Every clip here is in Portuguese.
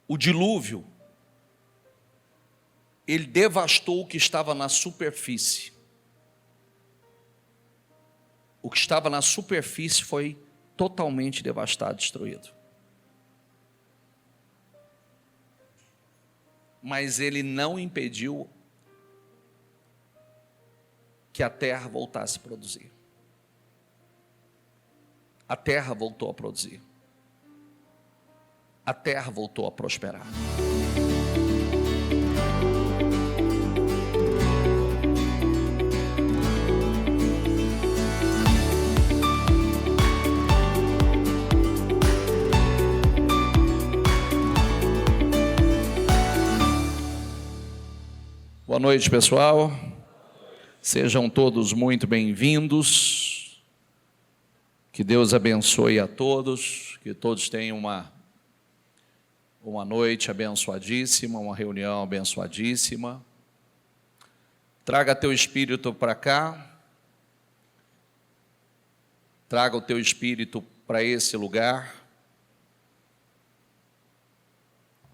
O dilúvio, ele devastou o que estava na superfície. O que estava na superfície foi totalmente devastado, destruído. Mas ele não impediu que a terra voltasse a produzir. A terra voltou a produzir. A terra voltou a prosperar. Boa noite, pessoal. Sejam todos muito bem-vindos. Que Deus abençoe a todos, que todos tenham uma noite abençoadíssima, uma reunião abençoadíssima. Traga teu espírito para cá. Traga o teu espírito para esse lugar.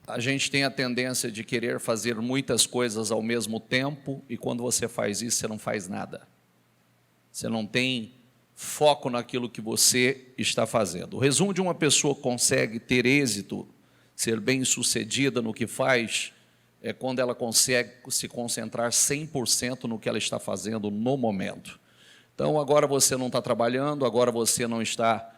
A gente tem a tendência de querer fazer muitas coisas ao mesmo tempo, e quando você faz isso, você não faz nada. Você não tem foco naquilo que você está fazendo. O resumo de uma pessoa que consegue ter êxito, ser bem-sucedida no que faz, é quando ela consegue se concentrar 100% no que ela está fazendo no momento. Então, agora você não está trabalhando, agora você não está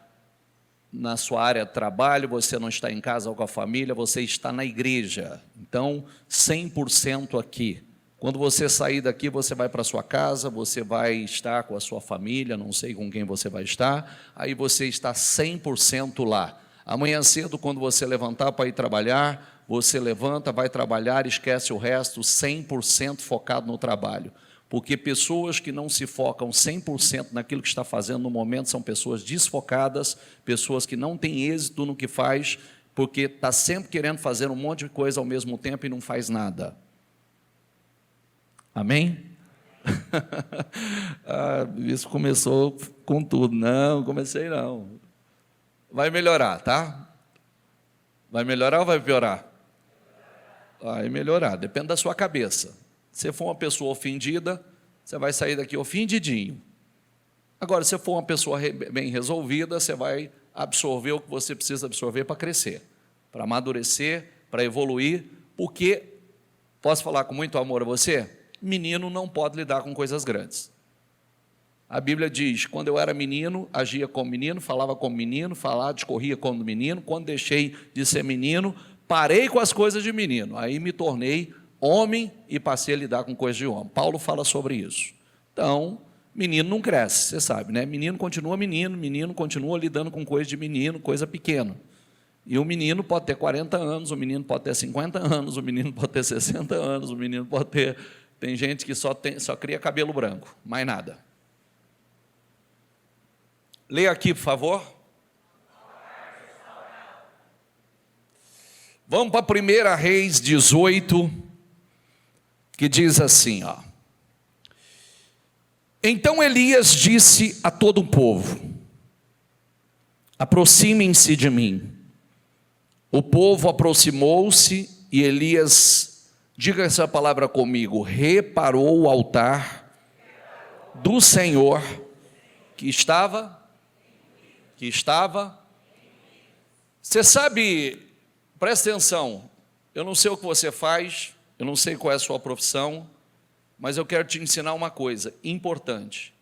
na sua área de trabalho, você não está em casa com a família, você está na igreja. Então, 100% aqui. Quando você sair daqui, você vai para a sua casa, você vai estar com a sua família, não sei com quem você vai estar, aí você está 100% lá. Amanhã cedo, quando você levantar para ir trabalhar, você levanta, vai trabalhar, esquece o resto, 100% focado no trabalho. Porque pessoas que não se focam 100% naquilo que está fazendo no momento são pessoas desfocadas, pessoas que não têm êxito no que faz, porque está sempre querendo fazer um monte de coisa ao mesmo tempo e não faz nada. Amém? Isso começou com tudo. Não, comecei não. Vai melhorar, tá? Vai melhorar ou vai piorar? Vai melhorar, depende da sua cabeça. Se for uma pessoa ofendida, você vai sair daqui ofendidinho. Agora, se for uma pessoa bem resolvida, você vai absorver o que você precisa absorver para crescer, para amadurecer, para evoluir, porque, posso falar com muito amor a você? Menino não pode lidar com coisas grandes. A Bíblia diz, quando eu era menino, agia como menino, falava como menino, discorria como menino. Quando deixei de ser menino, parei com as coisas de menino. Aí me tornei homem e passei a lidar com coisas de homem. Paulo fala sobre isso. Então, menino não cresce, você sabe, né? Menino continua lidando com coisa de menino, coisa pequena. E o menino pode ter 40 anos, o menino pode ter 50 anos, o menino pode ter 60 anos, o menino pode ter... Tem gente que só cria cabelo branco, mais nada. Leia aqui, por favor. Vamos para 1 Reis 18, que diz assim, ó. Então Elias disse a todo o povo: aproximem-se de mim. O povo aproximou-se e Elias, diga essa palavra comigo, reparou o altar do Senhor que estava. Você sabe, presta atenção, eu não sei o que você faz, eu não sei qual é a sua profissão, mas eu quero te ensinar uma coisa importante.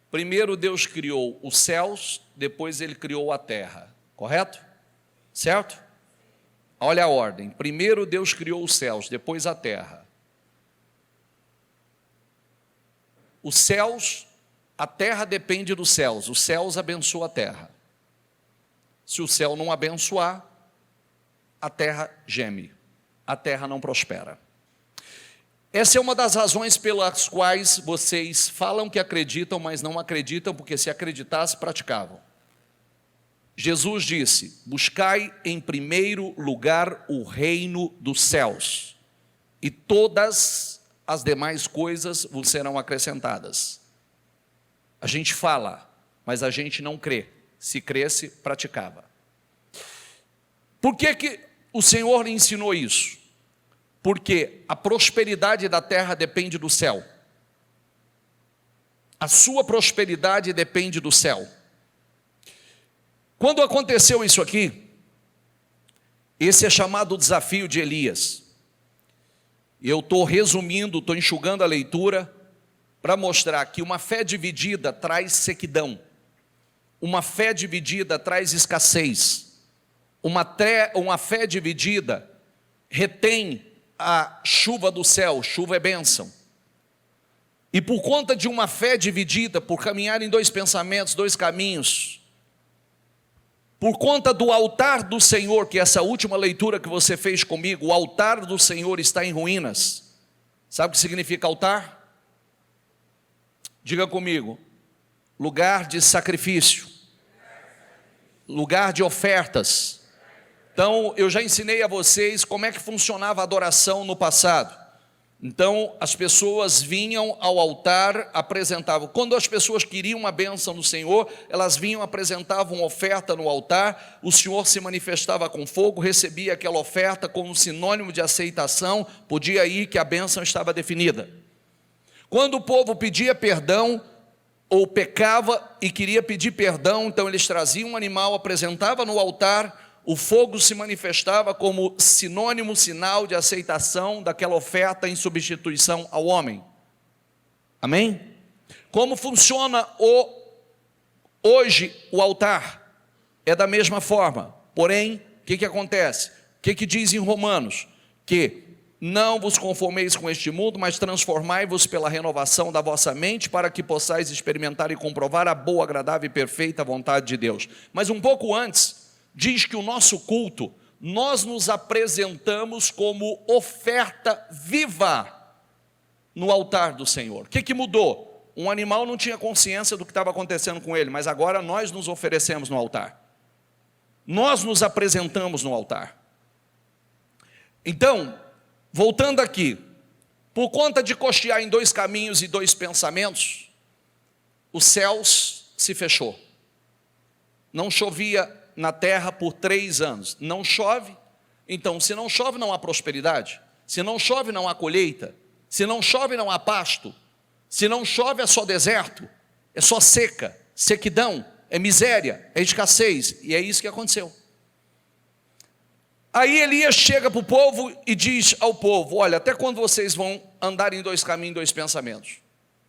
Primeiro Deus criou os céus, depois Ele criou a terra, correto? Certo? Olha a ordem, primeiro Deus criou os céus, depois a terra. Os céus, a terra depende dos céus, os céus abençoam a terra. Se o céu não abençoar, a terra geme, a terra não prospera. Essa é uma das razões pelas quais vocês falam que acreditam, mas não acreditam, porque se acreditassem, praticavam. Jesus disse: buscai em primeiro lugar o reino dos céus, e todas as demais coisas vos serão acrescentadas. A gente fala, mas a gente não crê. Se cresce, praticava. Por que o Senhor lhe ensinou isso? Porque a prosperidade da terra depende do céu. A sua prosperidade depende do céu. Quando aconteceu isso aqui, esse é chamado desafio de Elias. Eu estou resumindo, estou enxugando a leitura para mostrar que uma fé dividida traz sequidão. Uma fé dividida traz escassez. Uma fé dividida retém a chuva do céu. Chuva é bênção. E por conta de uma fé dividida, por caminhar em dois pensamentos, dois caminhos, por conta do altar do Senhor, que essa última leitura que você fez comigo, o altar do Senhor está em ruínas. Sabe o que significa altar? Diga comigo: lugar de sacrifício, lugar de ofertas. Então, eu já ensinei a vocês como é que funcionava a adoração no passado. Então, as pessoas vinham ao altar, apresentavam. Quando as pessoas queriam uma bênção do Senhor, elas vinham, apresentavam oferta no altar, o Senhor se manifestava com fogo, recebia aquela oferta como sinônimo de aceitação, podia ir que a bênção estava definida. Quando o povo pedia perdão, ou pecava e queria pedir perdão, então eles traziam um animal, apresentavam no altar, o fogo se manifestava como sinônimo, sinal de aceitação daquela oferta em substituição ao homem. Amém? Como funciona hoje o altar? É da mesma forma. Porém, o que acontece? O que diz em Romanos? Que não vos conformeis com este mundo, mas transformai-vos pela renovação da vossa mente, para que possais experimentar e comprovar a boa, agradável e perfeita vontade de Deus. Mas um pouco antes, diz que o nosso culto, nós nos apresentamos como oferta viva no altar do Senhor. O que mudou? Um animal não tinha consciência do que estava acontecendo com ele, mas agora nós nos oferecemos no altar. Nós nos apresentamos no altar. Então, voltando aqui, por conta de costear em dois caminhos e dois pensamentos, os céus se fechou. Não chovia na terra por 3 anos. Não chove, então se não chove não há prosperidade. Se não chove não há colheita. Se não chove não há pasto. Se não chove é só deserto, é só seca, sequidão, é miséria, é escassez. E é isso que aconteceu. Aí Elias chega para o povo e diz ao povo: olha, até quando vocês vão andar em dois caminhos, dois pensamentos?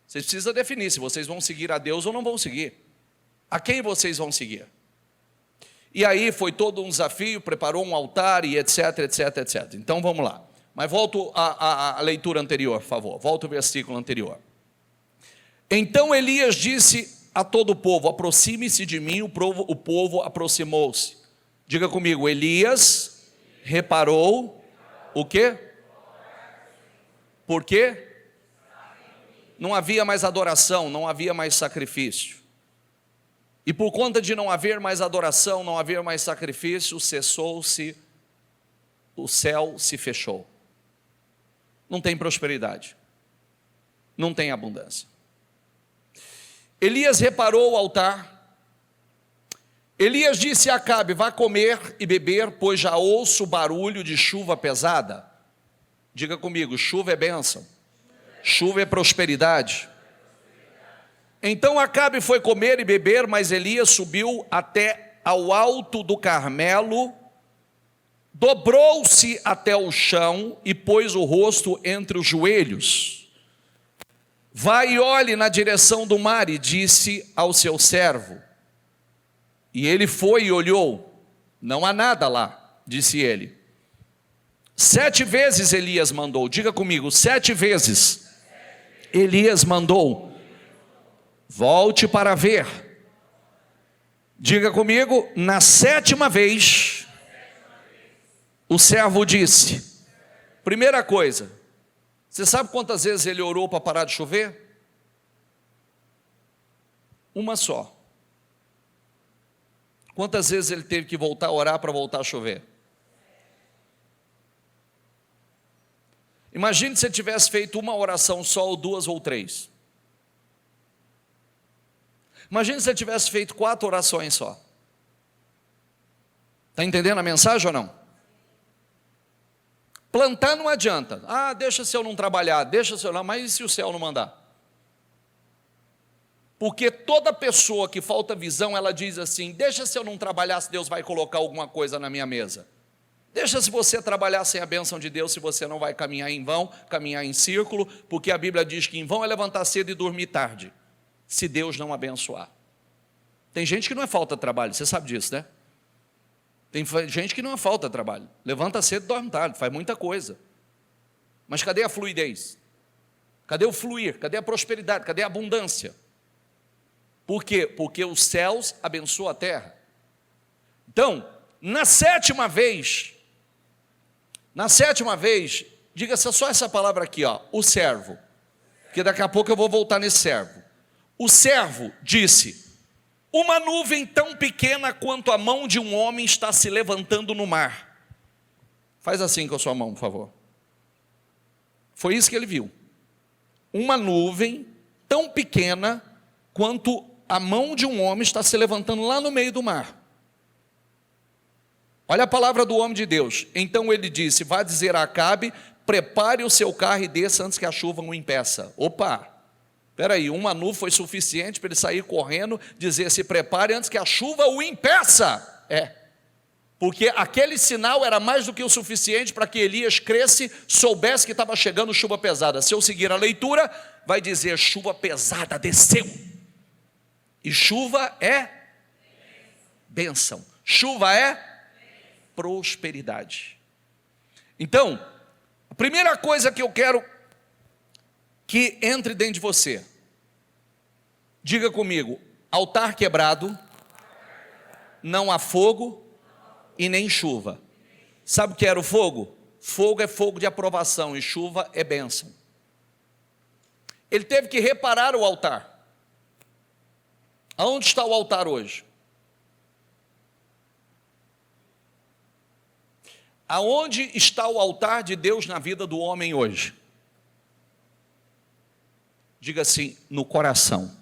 Vocês precisam definir se vocês vão seguir a Deus ou não vão seguir. A quem vocês vão seguir? E aí foi todo um desafio, preparou um altar e etc, etc, etc. Então vamos lá. Mas volto à leitura anterior, por favor. Volta ao versículo anterior. Então Elias disse a todo o povo: aproxime-se de mim. O povo aproximou-se. Diga comigo: Elias reparou o quê? Por quê? Não havia mais adoração, não havia mais sacrifício. E por conta de não haver mais adoração, não haver mais sacrifício, cessou-se, o céu se fechou. Não tem prosperidade, não tem abundância. Elias reparou o altar. Elias disse a Acabe: vá comer e beber, pois já ouço barulho de chuva pesada. Diga comigo: chuva é bênção, chuva é prosperidade. Então Acabe foi comer e beber, mas Elias subiu até ao alto do Carmelo, dobrou-se até o chão e pôs o rosto entre os joelhos. Vai e olhe na direção do mar, e disse ao seu servo. E ele foi e olhou, não há nada lá, disse ele. 7 vezes Elias mandou, diga comigo: 7 vezes Elias mandou. Volte para ver. Diga comigo: na 7ª vez, o servo disse. Primeira coisa, você sabe quantas vezes ele orou para parar de chover? Uma só. Quantas vezes ele teve que voltar a orar para voltar a chover? Imagine se ele tivesse feito uma oração só, ou 2 ou 3. Imagine se ele tivesse feito 4 orações só. Está entendendo a mensagem ou não? Plantar não adianta. Ah, deixa se eu não trabalhar, deixa se eu não, mas e se o céu não mandar? Porque toda pessoa que falta visão, ela diz assim, deixa se eu não trabalhar, se Deus vai colocar alguma coisa na minha mesa. Deixa se você trabalhar sem a bênção de Deus, se você não vai caminhar em vão, caminhar em círculo, porque a Bíblia diz que em vão é levantar cedo e dormir tarde, se Deus não abençoar. Tem gente que não é falta de trabalho, você sabe disso, né? Tem gente que não é falta de trabalho, levanta cedo e dorme tarde, faz muita coisa. Mas cadê a fluidez? Cadê o fluir? Cadê a prosperidade? Cadê a abundância? Por quê? Porque os céus abençoam a terra. Então, na sétima vez, diga só essa palavra aqui, ó, o servo, porque daqui a pouco eu vou voltar nesse servo. O servo disse, uma nuvem tão pequena quanto a mão de um homem está se levantando no mar. Faz assim com a sua mão, por favor. Foi isso que ele viu. Uma nuvem tão pequena quanto a mão de um homem está se levantando lá no meio do mar. Olha a palavra do homem de Deus. Então ele disse, vá dizer a Acabe, prepare o seu carro e desça antes que a chuva o impeça. Opa! Espera aí, uma nuvem foi suficiente para ele sair correndo, dizer, se prepare antes que a chuva o impeça. Porque aquele sinal era mais do que o suficiente para que Elias cresce, soubesse que estava chegando chuva pesada. Se eu seguir a leitura, vai dizer, chuva pesada desceu. E chuva é bênção. Chuva é prosperidade. Então, a primeira coisa que eu quero que entre dentro de você, diga comigo, altar quebrado, não há fogo e nem chuva. Sabe o que era o fogo? Fogo é fogo de aprovação e chuva é bênção. Ele teve que reparar o altar. Aonde está o altar hoje? Aonde está o altar de Deus na vida do homem hoje? Diga assim, no coração.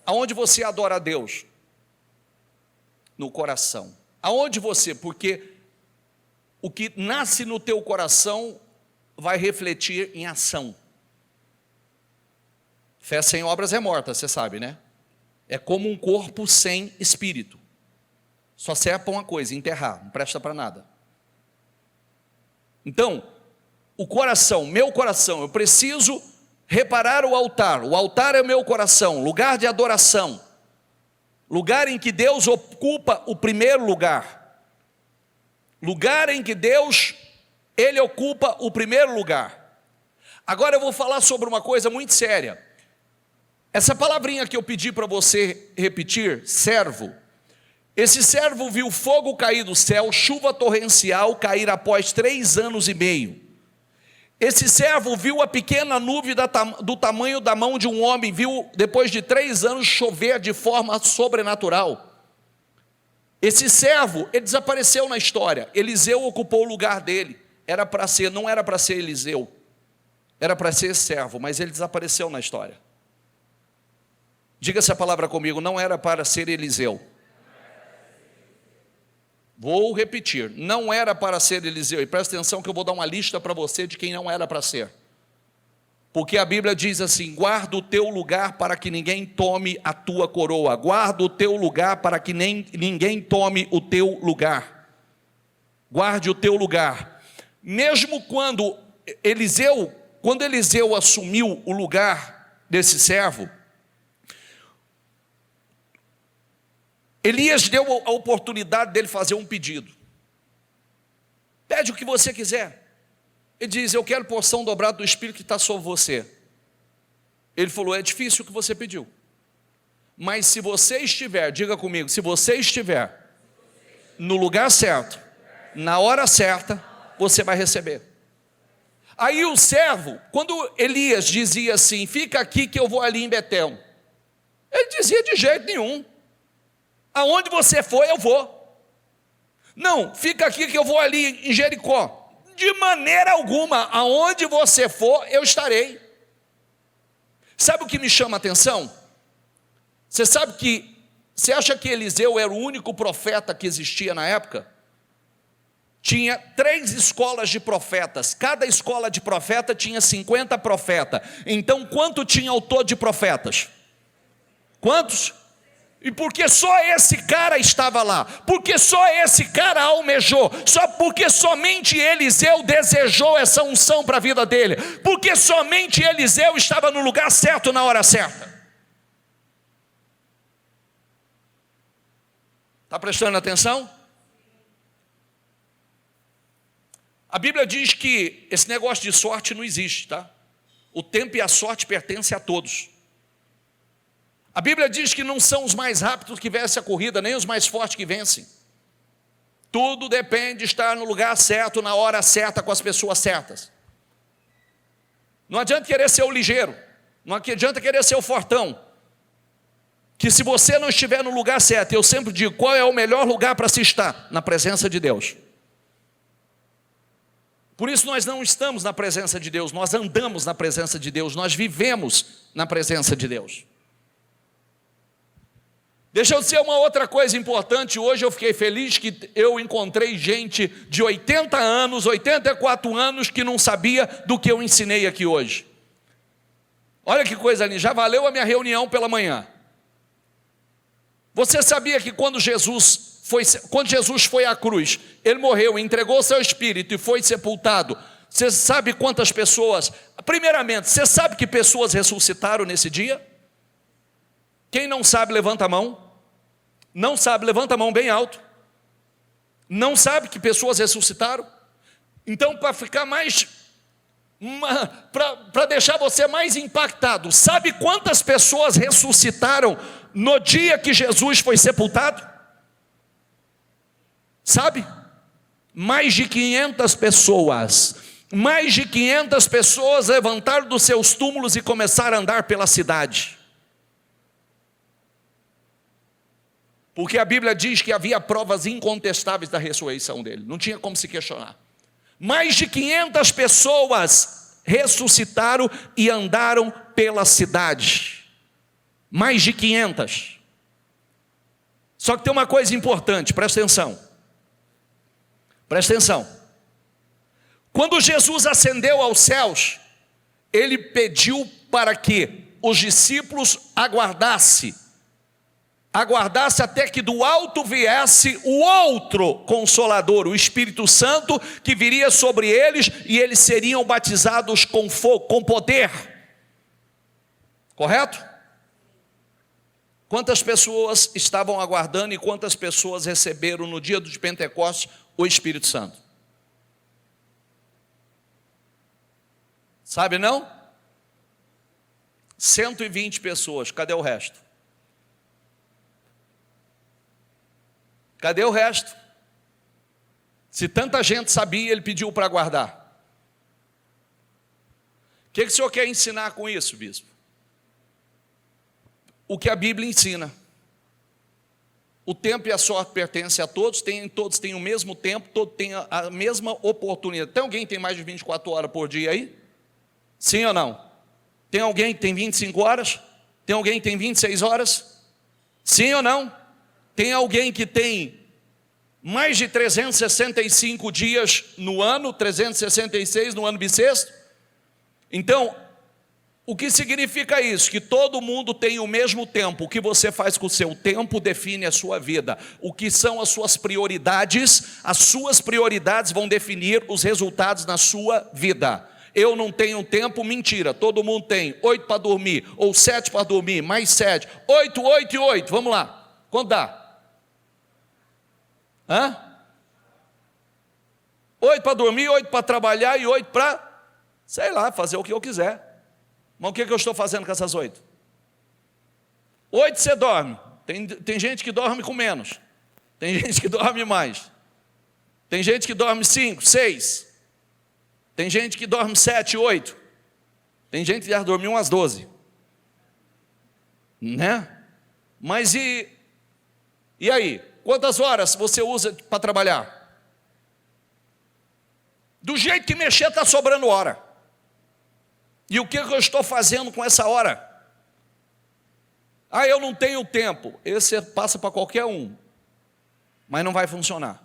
Aonde você adora a Deus? No coração. Aonde você? Porque o que nasce no teu coração vai refletir em ação. Fé sem obras é morta, você sabe, né? É como um corpo sem espírito. Só serve para uma coisa, enterrar, não presta para nada. Então, o coração, meu coração, eu preciso reparar o altar é o meu coração, lugar de adoração, lugar em que Deus ocupa o primeiro lugar, lugar em que Deus, Ele ocupa o primeiro lugar. Agora eu vou falar sobre uma coisa muito séria, essa palavrinha que eu pedi para você repetir, servo, esse servo viu fogo cair do céu, chuva torrencial cair após 3 anos e meio, esse servo viu a pequena nuvem do tamanho da mão de um homem, viu depois de 3 anos chover de forma sobrenatural. Esse servo, ele desapareceu na história. Eliseu ocupou o lugar dele. Não era para ser Eliseu, era para ser esse servo, mas ele desapareceu na história. Diga essa palavra comigo, não era para ser Eliseu. Vou repetir, não era para ser Eliseu, e presta atenção que eu vou dar uma lista para você de quem não era para ser, porque a Bíblia diz assim, guarda o teu lugar para que ninguém tome a tua coroa, guarda o teu lugar para que ninguém tome o teu lugar, guarde o teu lugar, mesmo quando Eliseu assumiu o lugar desse servo, Elias deu a oportunidade dele fazer um pedido. Pede o que você quiser. Ele diz, eu quero porção dobrada do Espírito que está sobre você. Ele falou, é difícil o que você pediu. Mas se você estiver, diga comigo, se você estiver no lugar certo, na hora certa, você vai receber. Aí o servo, quando Elias dizia assim, fica aqui que eu vou ali em Betel. Ele dizia de jeito nenhum. Aonde você for, eu vou. Não, fica aqui que eu vou ali em Jericó. De maneira alguma, aonde você for, eu estarei. Sabe o que me chama a atenção? Você acha que Eliseu era o único profeta que existia na época? tinha 3 escolas de profetas. Cada escola de profeta tinha 50 profetas. Então, quanto tinha ao todo de profetas? Quantos? E porque só esse cara estava lá, porque só esse cara almejou, só porque somente Eliseu desejou essa unção para a vida dele, porque somente Eliseu estava no lugar certo na hora certa. Está prestando atenção? A Bíblia diz que esse negócio de sorte não existe, tá? O tempo e a sorte pertencem a todos. A Bíblia diz que não são os mais rápidos que vencem a corrida, nem os mais fortes que vencem. Tudo depende de estar no lugar certo, na hora certa, com as pessoas certas. Não adianta querer ser o ligeiro, não adianta querer ser o fortão, que se você não estiver no lugar certo, eu sempre digo, qual é o melhor lugar para se estar? Na presença de Deus. Por isso nós não estamos na presença de Deus, nós andamos na presença de Deus, nós vivemos na presença de Deus. Deixa eu dizer uma outra coisa importante. Hoje eu fiquei feliz que eu encontrei gente de 80 anos, 84 anos, que não sabia do que eu ensinei aqui hoje. Olha que coisa linda, já valeu a minha reunião pela manhã. Você sabia que quando Jesus foi à cruz, Ele morreu, entregou seu espírito e foi sepultado. Você sabe quantas pessoas, primeiramente, você sabe que pessoas ressuscitaram nesse dia? Quem não sabe, levanta a mão. Não sabe, levanta a mão bem alto. Não sabe que pessoas ressuscitaram? Então, para ficar mais, para deixar você mais impactado, sabe quantas pessoas ressuscitaram no dia que Jesus foi sepultado? Sabe? Mais de 500 pessoas. Mais de 500 pessoas levantaram dos seus túmulos e começaram a andar pela cidade. Porque a Bíblia diz que havia provas incontestáveis da ressurreição dele. Não tinha como se questionar. Mais de 500 pessoas ressuscitaram e andaram pela cidade. Mais de 500. Só que tem uma coisa importante, presta atenção. Presta atenção. Quando Jesus ascendeu aos céus, Ele pediu para que os discípulos aguardassem até que do alto viesse o outro Consolador, o Espírito Santo, que viria sobre eles, e eles seriam batizados com fogo, com poder. Correto? Quantas pessoas estavam aguardando e quantas pessoas receberam no dia de Pentecostes o Espírito Santo? Sabe não? 120 pessoas, cadê o resto? Cadê o resto? Se tanta gente sabia, Ele pediu para guardar. O que o senhor quer ensinar com isso, bispo? O que a Bíblia ensina. O tempo e a sorte pertencem a todos, todos têm o mesmo tempo, todos têm a mesma oportunidade. Tem alguém que tem mais de 24 horas por dia aí? Sim ou não? Tem alguém que tem 25 horas? Tem alguém que tem 26 horas? Sim ou não? Tem alguém que tem mais de 365 dias no ano, 366 no ano bissexto? Então, o que significa isso? Que todo mundo tem o mesmo tempo. O que você faz com o seu tempo define a sua vida. O que são as suas prioridades? As suas prioridades vão definir os resultados na sua vida. Eu não tenho tempo, mentira. Todo mundo tem 8 para dormir, ou 7 para dormir, mais 7. 8, 8 e 8, vamos lá. Quanto dá? 8 para dormir, 8 para trabalhar e 8 para, sei lá, fazer o que eu quiser. Mas o que eu estou fazendo com essas 8? 8 você dorme. Tem gente que dorme com menos. Tem gente que dorme mais. Tem gente que dorme 5, 6. Tem gente que dorme 7, 8. Tem gente que já dormiu umas 12. Né? Mas e aí? Quantas horas você usa para trabalhar? Do jeito que mexer, está sobrando hora. E o que eu estou fazendo com essa hora? Eu não tenho tempo. Esse passa para qualquer um, mas não vai funcionar.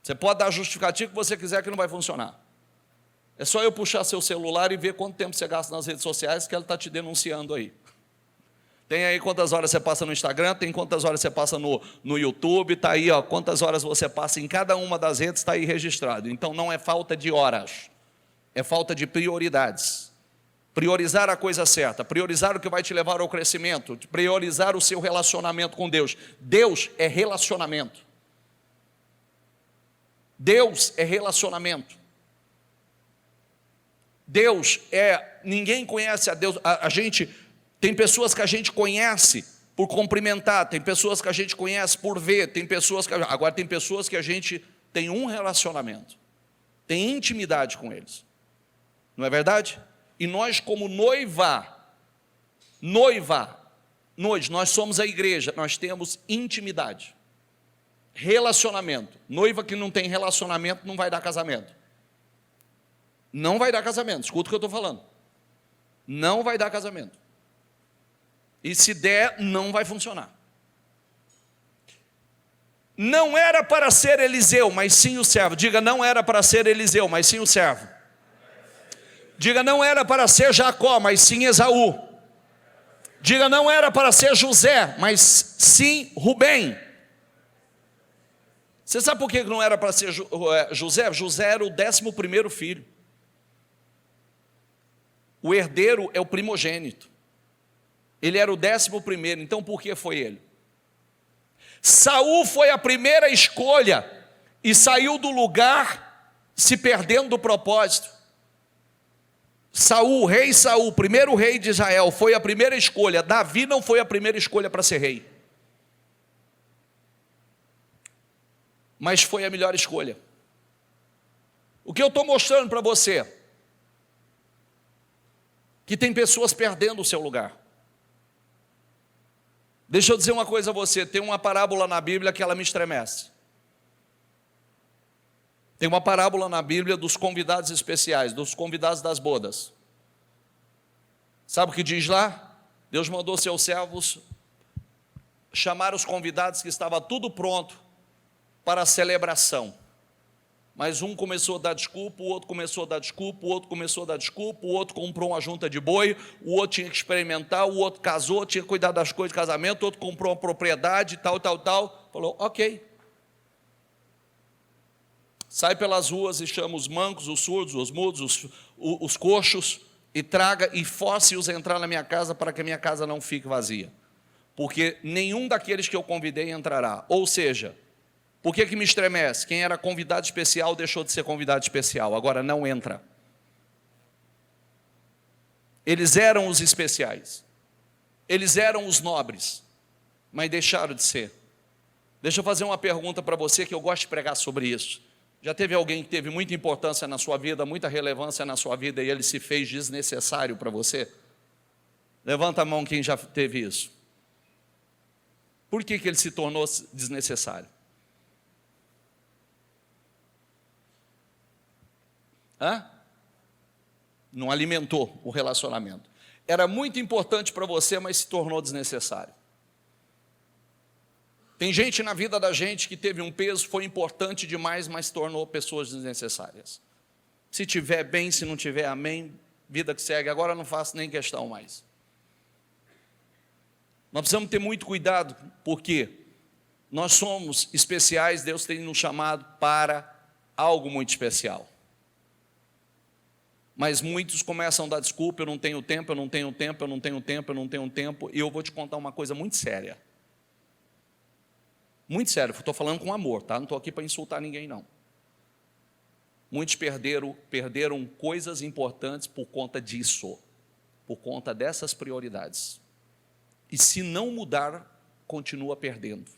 Você pode dar a justificativa que você quiser que não vai funcionar. É só eu puxar seu celular e ver quanto tempo você gasta nas redes sociais que ela está te denunciando aí. Tem aí quantas horas você passa no Instagram, tem quantas horas você passa no YouTube, está aí, ó, quantas horas você passa em cada uma das redes, está aí registrado. Então não é falta de horas, é falta de prioridades. Priorizar a coisa certa, priorizar o que vai te levar ao crescimento, priorizar o seu relacionamento com Deus. Deus é relacionamento. Deus é relacionamento. Deus é, ninguém conhece a Deus, a gente, tem pessoas que a gente conhece por cumprimentar, tem pessoas que a gente conhece por ver, agora tem pessoas que a gente tem um relacionamento, tem intimidade com eles, não é verdade? E nós como nós somos a igreja, nós temos intimidade, relacionamento. Noiva que não tem relacionamento não vai dar casamento. Não vai dar casamento, escuta o que eu estou falando. Não vai dar casamento. E se der, não vai funcionar. Não era para ser Eliseu, mas sim o servo. Diga, não era para ser Eliseu, mas sim o servo. Diga, não era para ser Jacó, mas sim Esaú. Diga, não era para ser José, mas sim Rubem. Você sabe por que não era para ser José? José era o 11º filho. O herdeiro é o primogênito. Ele era o 11º, então por que foi ele? Saul foi a primeira escolha e saiu do lugar se perdendo do propósito. Saul, rei Saul, primeiro rei de Israel, foi a primeira escolha. Davi não foi a primeira escolha para ser rei, mas foi a melhor escolha. O que eu estou mostrando para você? Que tem pessoas perdendo o seu lugar. Deixa eu dizer uma coisa a você, tem uma parábola na Bíblia que ela me estremece. Tem uma parábola na Bíblia dos convidados especiais, dos convidados das bodas. Sabe o que diz lá? Deus mandou seus servos chamar os convidados que estava tudo pronto para a celebração. Mas um começou a dar desculpa, o outro começou a dar desculpa, o outro começou a dar desculpa, o outro comprou uma junta de boi, o outro tinha que experimentar, o outro casou, tinha que cuidar das coisas de casamento, o outro comprou uma propriedade, tal. Falou, ok. Sai pelas ruas e chama os mancos, os surdos, os mudos, os coxos, e traga e force-os a entrar na minha casa para que a minha casa não fique vazia. Porque nenhum daqueles que eu convidei entrará. Ou seja, por que me estremece? Quem era convidado especial deixou de ser convidado especial, agora não entra. Eles eram os especiais, eles eram os nobres, mas deixaram de ser. Deixa eu fazer uma pergunta para você, que eu gosto de pregar sobre isso. Já teve alguém que teve muita importância na sua vida, muita relevância na sua vida, e ele se fez desnecessário para você? Levanta a mão quem já teve isso. Por que ele se tornou desnecessário? Não alimentou o relacionamento. Era muito importante para você, mas se tornou desnecessário. Tem gente na vida da gente que teve um peso, foi importante demais, mas se tornou pessoas desnecessárias. Se tiver bem, se não tiver, amém, vida que segue. Agora não faço nem questão mais. Nós precisamos ter muito cuidado, porque nós somos especiais, Deus tem nos chamado para algo muito especial. Mas muitos começam a dar desculpa, eu não tenho tempo, e eu vou te contar uma coisa muito séria. Muito sério, estou falando com amor, tá? Não estou aqui para insultar ninguém, não. Muitos perderam coisas importantes por conta disso, por conta dessas prioridades. E se não mudar, continua perdendo.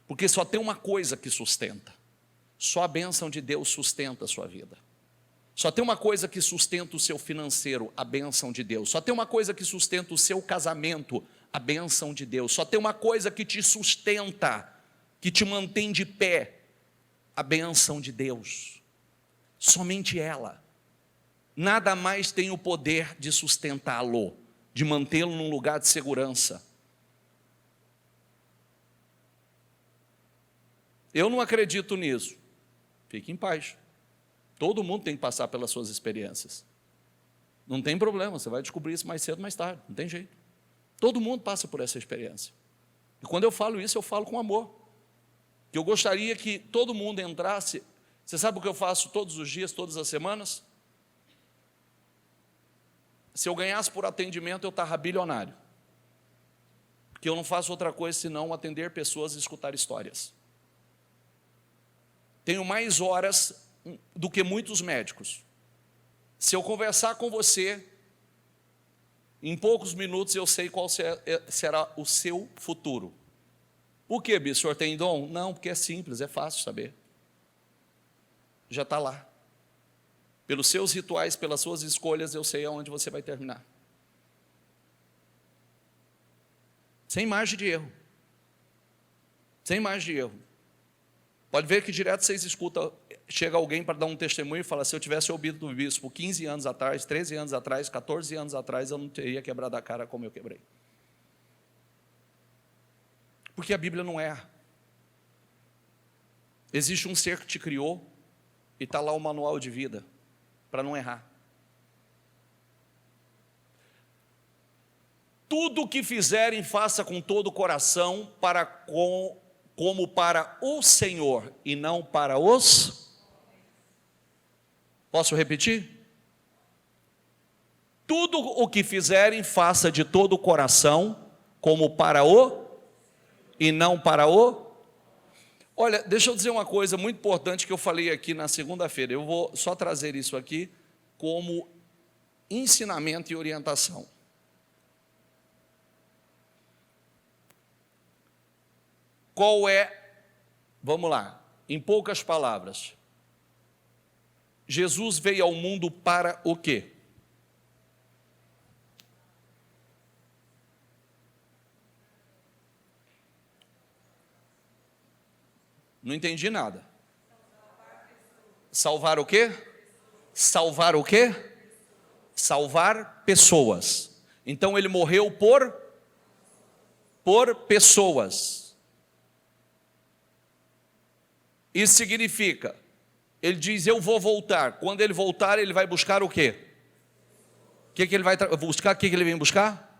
Porque só tem uma coisa que sustenta. Só a bênção de Deus sustenta a sua vida. Só tem uma coisa que sustenta o seu financeiro, a bênção de Deus. Só tem uma coisa que sustenta o seu casamento, a bênção de Deus. Só tem uma coisa que te sustenta, que te mantém de pé, a bênção de Deus. Somente ela. Nada mais tem o poder de sustentá-lo, de mantê-lo num lugar de segurança. Eu não acredito nisso. Fique em paz. Todo mundo tem que passar pelas suas experiências. Não tem problema, você vai descobrir isso mais cedo ou mais tarde, não tem jeito. Todo mundo passa por essa experiência. E quando eu falo isso, eu falo com amor. Que eu gostaria que todo mundo entrasse. Você sabe o que eu faço todos os dias, todas as semanas? Se eu ganhasse por atendimento, eu estava bilionário. Porque eu não faço outra coisa senão atender pessoas e escutar histórias. Tenho mais horas do que muitos médicos. Se eu conversar com você, em poucos minutos eu sei qual será o seu futuro. Por quê, bispo? O senhor tem dom? Não, porque é simples, é fácil saber. Já está lá. Pelos seus rituais, pelas suas escolhas, eu sei aonde você vai terminar. Sem margem de erro. Sem margem de erro. Pode ver que direto vocês escutam, chega alguém para dar um testemunho e fala, se eu tivesse ouvido do bispo 15 anos atrás, 13 anos atrás, 14 anos atrás, eu não teria quebrado a cara como eu quebrei. Porque a Bíblia não erra. Existe um ser que te criou e está lá o manual de vida, para não errar. Tudo o que fizerem, faça com todo o coração, como para o Senhor, e não para os... Posso repetir? Tudo o que fizerem, faça de todo o coração, como para o... e não para o... Olha, deixa eu dizer uma coisa muito importante que eu falei aqui na segunda-feira. Eu vou só trazer isso aqui como ensinamento e orientação. Qual é, vamos lá, em poucas palavras, Jesus veio ao mundo para o quê? Não entendi nada. Salvar o quê? Salvar o quê? Salvar pessoas. Então ele morreu por pessoas. Isso significa, ele diz, eu vou voltar. Quando ele voltar, ele vai buscar o quê? O que ele vai buscar? O que ele vem buscar?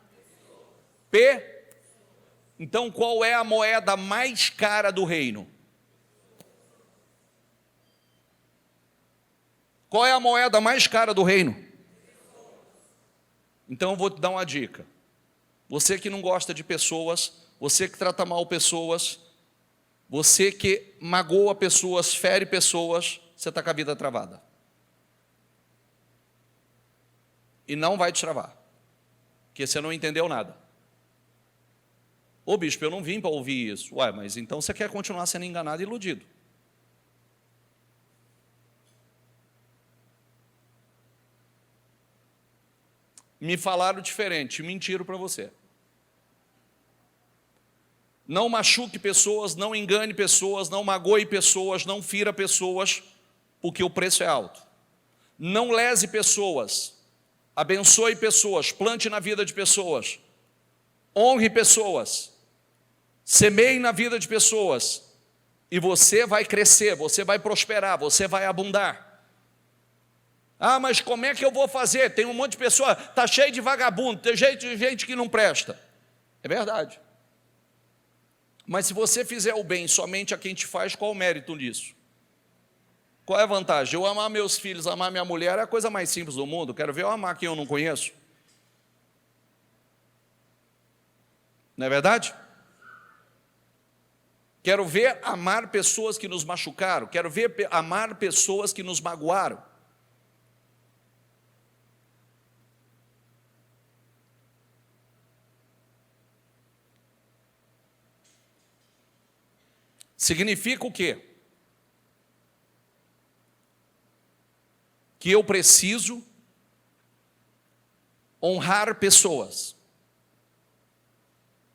Então qual é a moeda mais cara do reino? Qual é a moeda mais cara do reino? Então eu vou te dar uma dica. Você que não gosta de pessoas, você que trata mal pessoas, você que magoa pessoas, fere pessoas, você está com a vida travada. E não vai destravar, porque você não entendeu nada. Ô bispo, eu não vim para ouvir isso. Ué, mas então você quer continuar sendo enganado e iludido. Me falaram diferente, mentiram para você. Não machuque pessoas, não engane pessoas, não magoe pessoas, não fira pessoas, porque o preço é alto. Não lese pessoas, abençoe pessoas, plante na vida de pessoas, honre pessoas, semeie na vida de pessoas, e você vai crescer, você vai prosperar, você vai abundar. Ah, mas como é que eu vou fazer? Tem um monte de pessoa, está cheio de vagabundo, tem gente que não presta. É verdade. Mas se você fizer o bem somente a quem te faz, qual o mérito nisso? Qual é a vantagem? Eu amar meus filhos, amar minha mulher é a coisa mais simples do mundo. Quero ver eu amar quem eu não conheço. Não é verdade? Quero ver amar pessoas que nos machucaram. Quero ver amar pessoas que nos magoaram. Significa o quê? Que eu preciso honrar pessoas,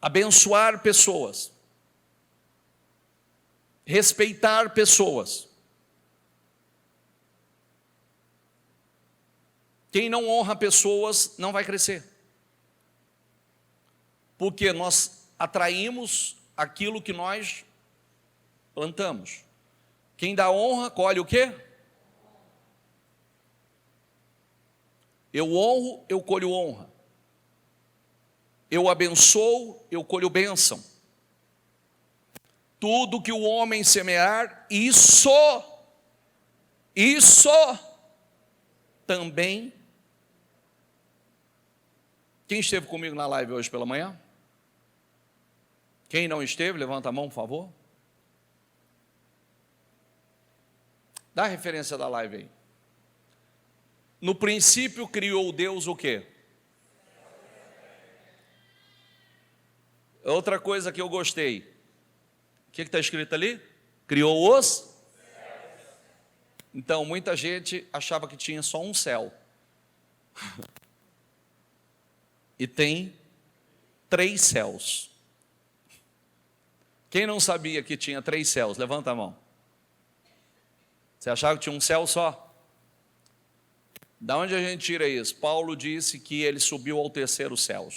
abençoar pessoas, respeitar pessoas. Quem não honra pessoas não vai crescer, porque nós atraímos aquilo que nós plantamos. Quem dá honra, colhe o quê? Eu honro, eu colho honra. Eu abençoo, eu colho bênção. Tudo que o homem semear, isso também. Quem esteve comigo na live hoje pela manhã? Quem não esteve, levanta a mão, por favor. Dá a referência da live aí. No princípio criou Deus o quê? Outra coisa que eu gostei. O que está escrito ali? Criou os? Então, muita gente achava que tinha só um céu. E tem 3 céus. Quem não sabia que tinha 3 céus? Levanta a mão. Você achava que tinha um céu só? Da onde a gente tira isso? Paulo disse que ele subiu ao 3º céu.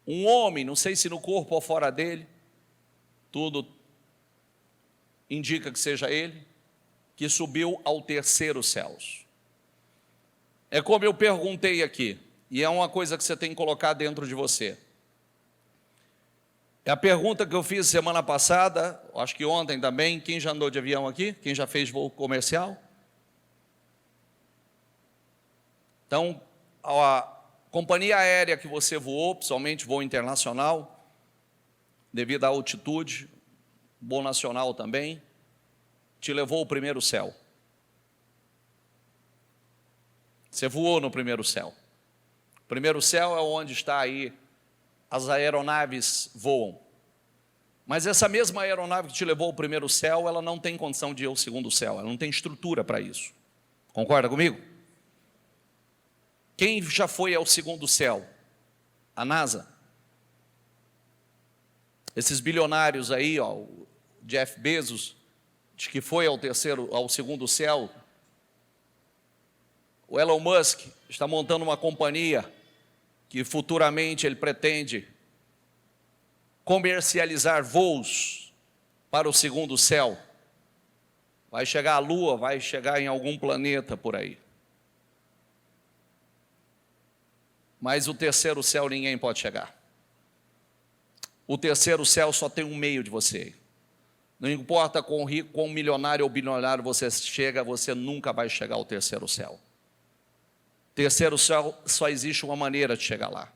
Um homem, não sei se no corpo ou fora dele, tudo indica que seja ele, que subiu ao 3º céu. É como eu perguntei aqui, e é uma coisa que você tem que colocar dentro de você. É a pergunta que eu fiz semana passada, acho que ontem também. Quem já andou de avião aqui? Quem já fez voo comercial? Então, a companhia aérea que você voou, principalmente voo internacional, devido à altitude, voo nacional também, te levou ao 1º céu. Você voou no 1º céu. O 1º céu é onde está aí as aeronaves voam. Mas essa mesma aeronave que te levou ao 1º céu, ela não tem condição de ir ao 2º céu, ela não tem estrutura para isso. Concorda comigo? Quem já foi ao 2º céu? A NASA. Esses bilionários aí, ó, o Jeff Bezos, de que foi ao 2º céu. O Elon Musk está montando uma companhia que futuramente ele pretende comercializar voos para o 2º céu. Vai chegar à Lua, vai chegar em algum planeta por aí. Mas o 3º céu ninguém pode chegar. O 3º céu só tem um meio de você. Não importa quão rico, quão milionário ou bilionário você chega, você nunca vai chegar ao 3º céu. 3º céu só existe uma maneira de chegar lá.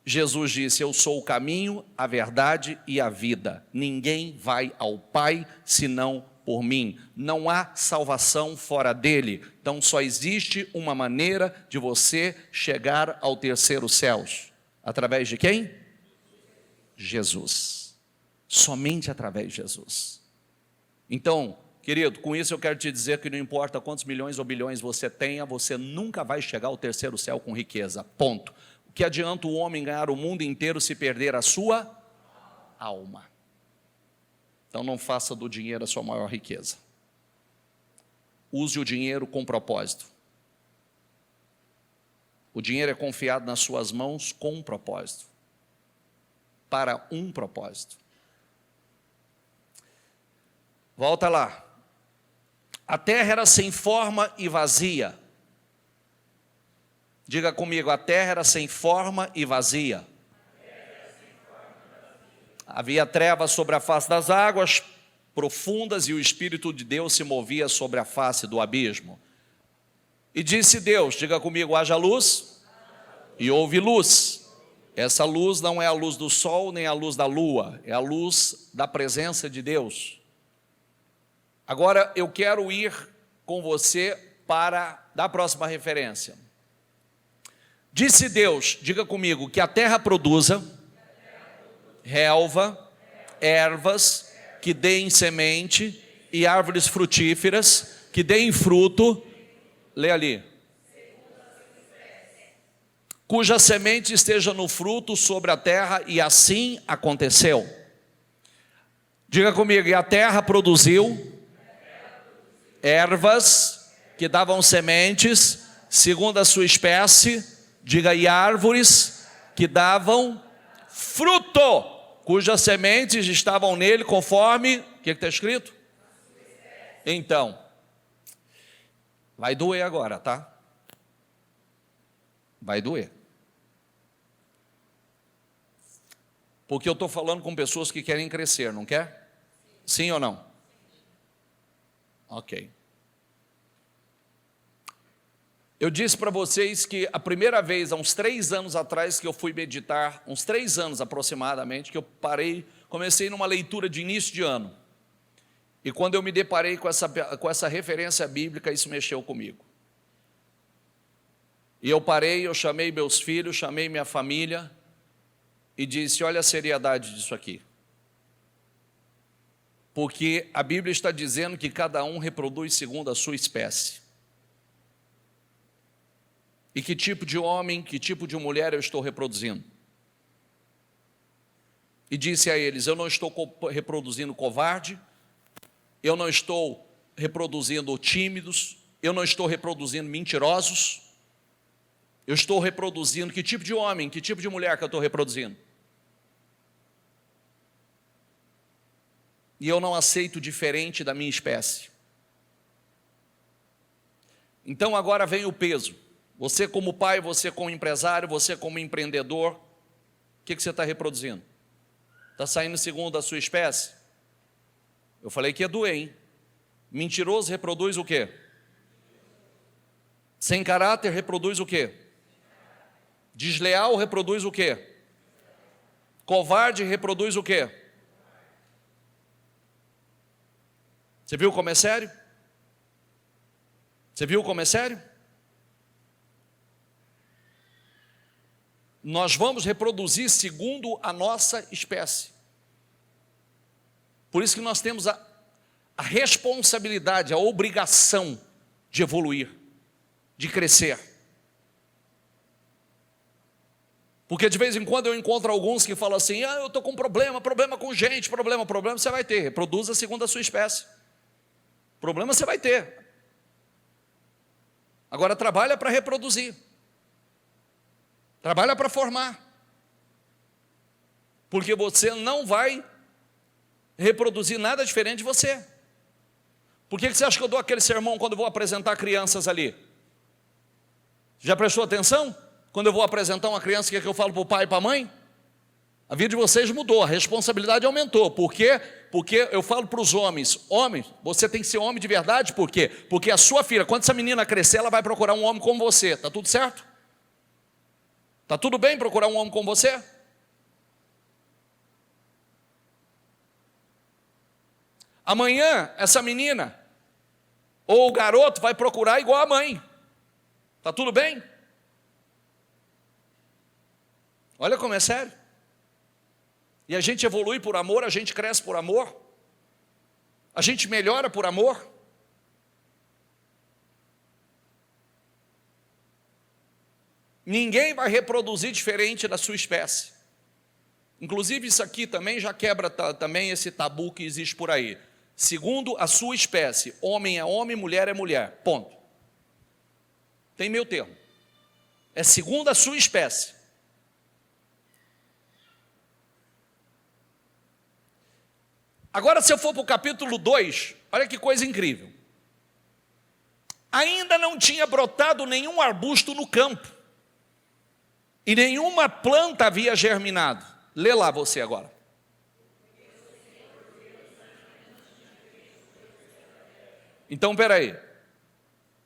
Jesus disse: eu sou o caminho, a verdade e a vida. Ninguém vai ao Pai senão por mim. Não há salvação fora dele. Então só existe uma maneira de você chegar ao 3º céu. Através de quem? Jesus. Somente através de Jesus. Então, querido, com isso eu quero te dizer que não importa quantos milhões ou bilhões você tenha, você nunca vai chegar ao 3º céu com riqueza, ponto. O que adianta o homem ganhar o mundo inteiro se perder a sua alma? Então não faça do dinheiro a sua maior riqueza. Use o dinheiro com propósito. O dinheiro é confiado nas suas mãos com um propósito. Para um propósito. Volta lá. A terra era sem forma e vazia. Diga comigo, a terra era sem forma e vazia. Havia trevas sobre a face das águas profundas e o Espírito de Deus se movia sobre a face do abismo. E disse Deus, diga comigo, haja luz e houve luz. Essa luz não é a luz do sol nem a luz da lua, é a luz da presença de Deus. Agora eu quero ir com você para a próxima referência. Disse Deus, diga comigo, que a terra produza relva, ervas, que deem semente e árvores frutíferas, que deem fruto, lê ali, cuja semente esteja no fruto sobre a terra, e assim aconteceu. Diga comigo, e a terra produziu ervas que davam sementes segundo a sua espécie, diga, e árvores que davam fruto cujas sementes estavam nele conforme, o que está escrito? Então, vai doer agora, tá? Vai doer. Porque eu estou falando com pessoas que querem crescer, não quer? Sim ou não? Ok. Eu disse para vocês que a primeira vez, há uns 3 anos atrás, que eu fui meditar, uns 3 anos aproximadamente, que eu parei, comecei numa leitura de início de ano. E quando eu me deparei com essa referência bíblica, isso mexeu comigo. E eu parei, eu chamei meus filhos, chamei minha família, e disse, olha a seriedade disso aqui. Porque a Bíblia está dizendo que cada um reproduz segundo a sua espécie. E que tipo de homem, que tipo de mulher eu estou reproduzindo? E disse a eles, eu não estou reproduzindo covarde, eu não estou reproduzindo tímidos, eu não estou reproduzindo mentirosos, eu estou reproduzindo que tipo de homem, que tipo de mulher que eu estou reproduzindo? E eu não aceito diferente da minha espécie. Então agora vem o peso. Você como pai, você como empresário, você como empreendedor, o que você está reproduzindo? Está saindo segundo a sua espécie? Eu falei que ia doer, hein? Mentiroso reproduz o quê? Sem caráter reproduz o quê? Desleal reproduz o quê? Covarde reproduz o quê? Você viu como é sério? Você viu como é sério? Nós vamos reproduzir segundo a nossa espécie. Por isso que nós temos a responsabilidade, a obrigação de evoluir, de crescer. Porque de vez em quando eu encontro alguns que falam assim, eu estou com problema com gente, problema você vai ter, reproduza segundo a sua espécie. Problema você vai ter. Agora trabalha para reproduzir. Trabalha para formar. Porque você não vai reproduzir nada diferente de você. Por que você acha que eu dou aquele sermão quando eu vou apresentar crianças ali? Já prestou atenção? Quando eu vou apresentar uma criança, o que é que eu falo para o pai e para a mãe? A vida de vocês mudou, a responsabilidade aumentou. Por quê? Porque eu falo para os homens, você tem que ser homem de verdade, por quê? Porque a sua filha, quando essa menina crescer, ela vai procurar um homem como você, está tudo certo? Está tudo bem procurar um homem como você? Amanhã, essa menina, ou o garoto vai procurar igual a mãe, está tudo bem? Olha como é sério. E a gente evolui por amor, a gente cresce por amor, a gente melhora por amor. Ninguém vai reproduzir diferente da sua espécie. Inclusive isso aqui também já quebra também esse tabu que existe por aí. Segundo a sua espécie, homem é homem, mulher é mulher, ponto. Tem meio termo. É segundo a sua espécie. Agora, se eu for para o capítulo 2, olha que coisa incrível. Ainda não tinha brotado nenhum arbusto no campo, e nenhuma planta havia germinado. Lê lá você agora. Então, espera aí.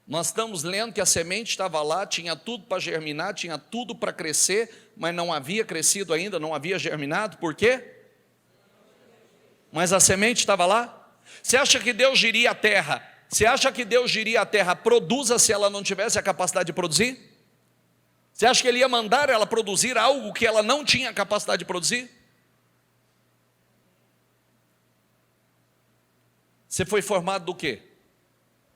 Nós estamos lendo que a semente estava lá, tinha tudo para germinar, tinha tudo para crescer, mas não havia crescido ainda, não havia germinado. Por quê? Mas a semente estava lá? Você acha que Deus diria à terra? Você acha que Deus diria à terra, produza se ela não tivesse a capacidade de produzir? Você acha que Ele ia mandar ela produzir algo que ela não tinha a capacidade de produzir? Você foi formado do quê?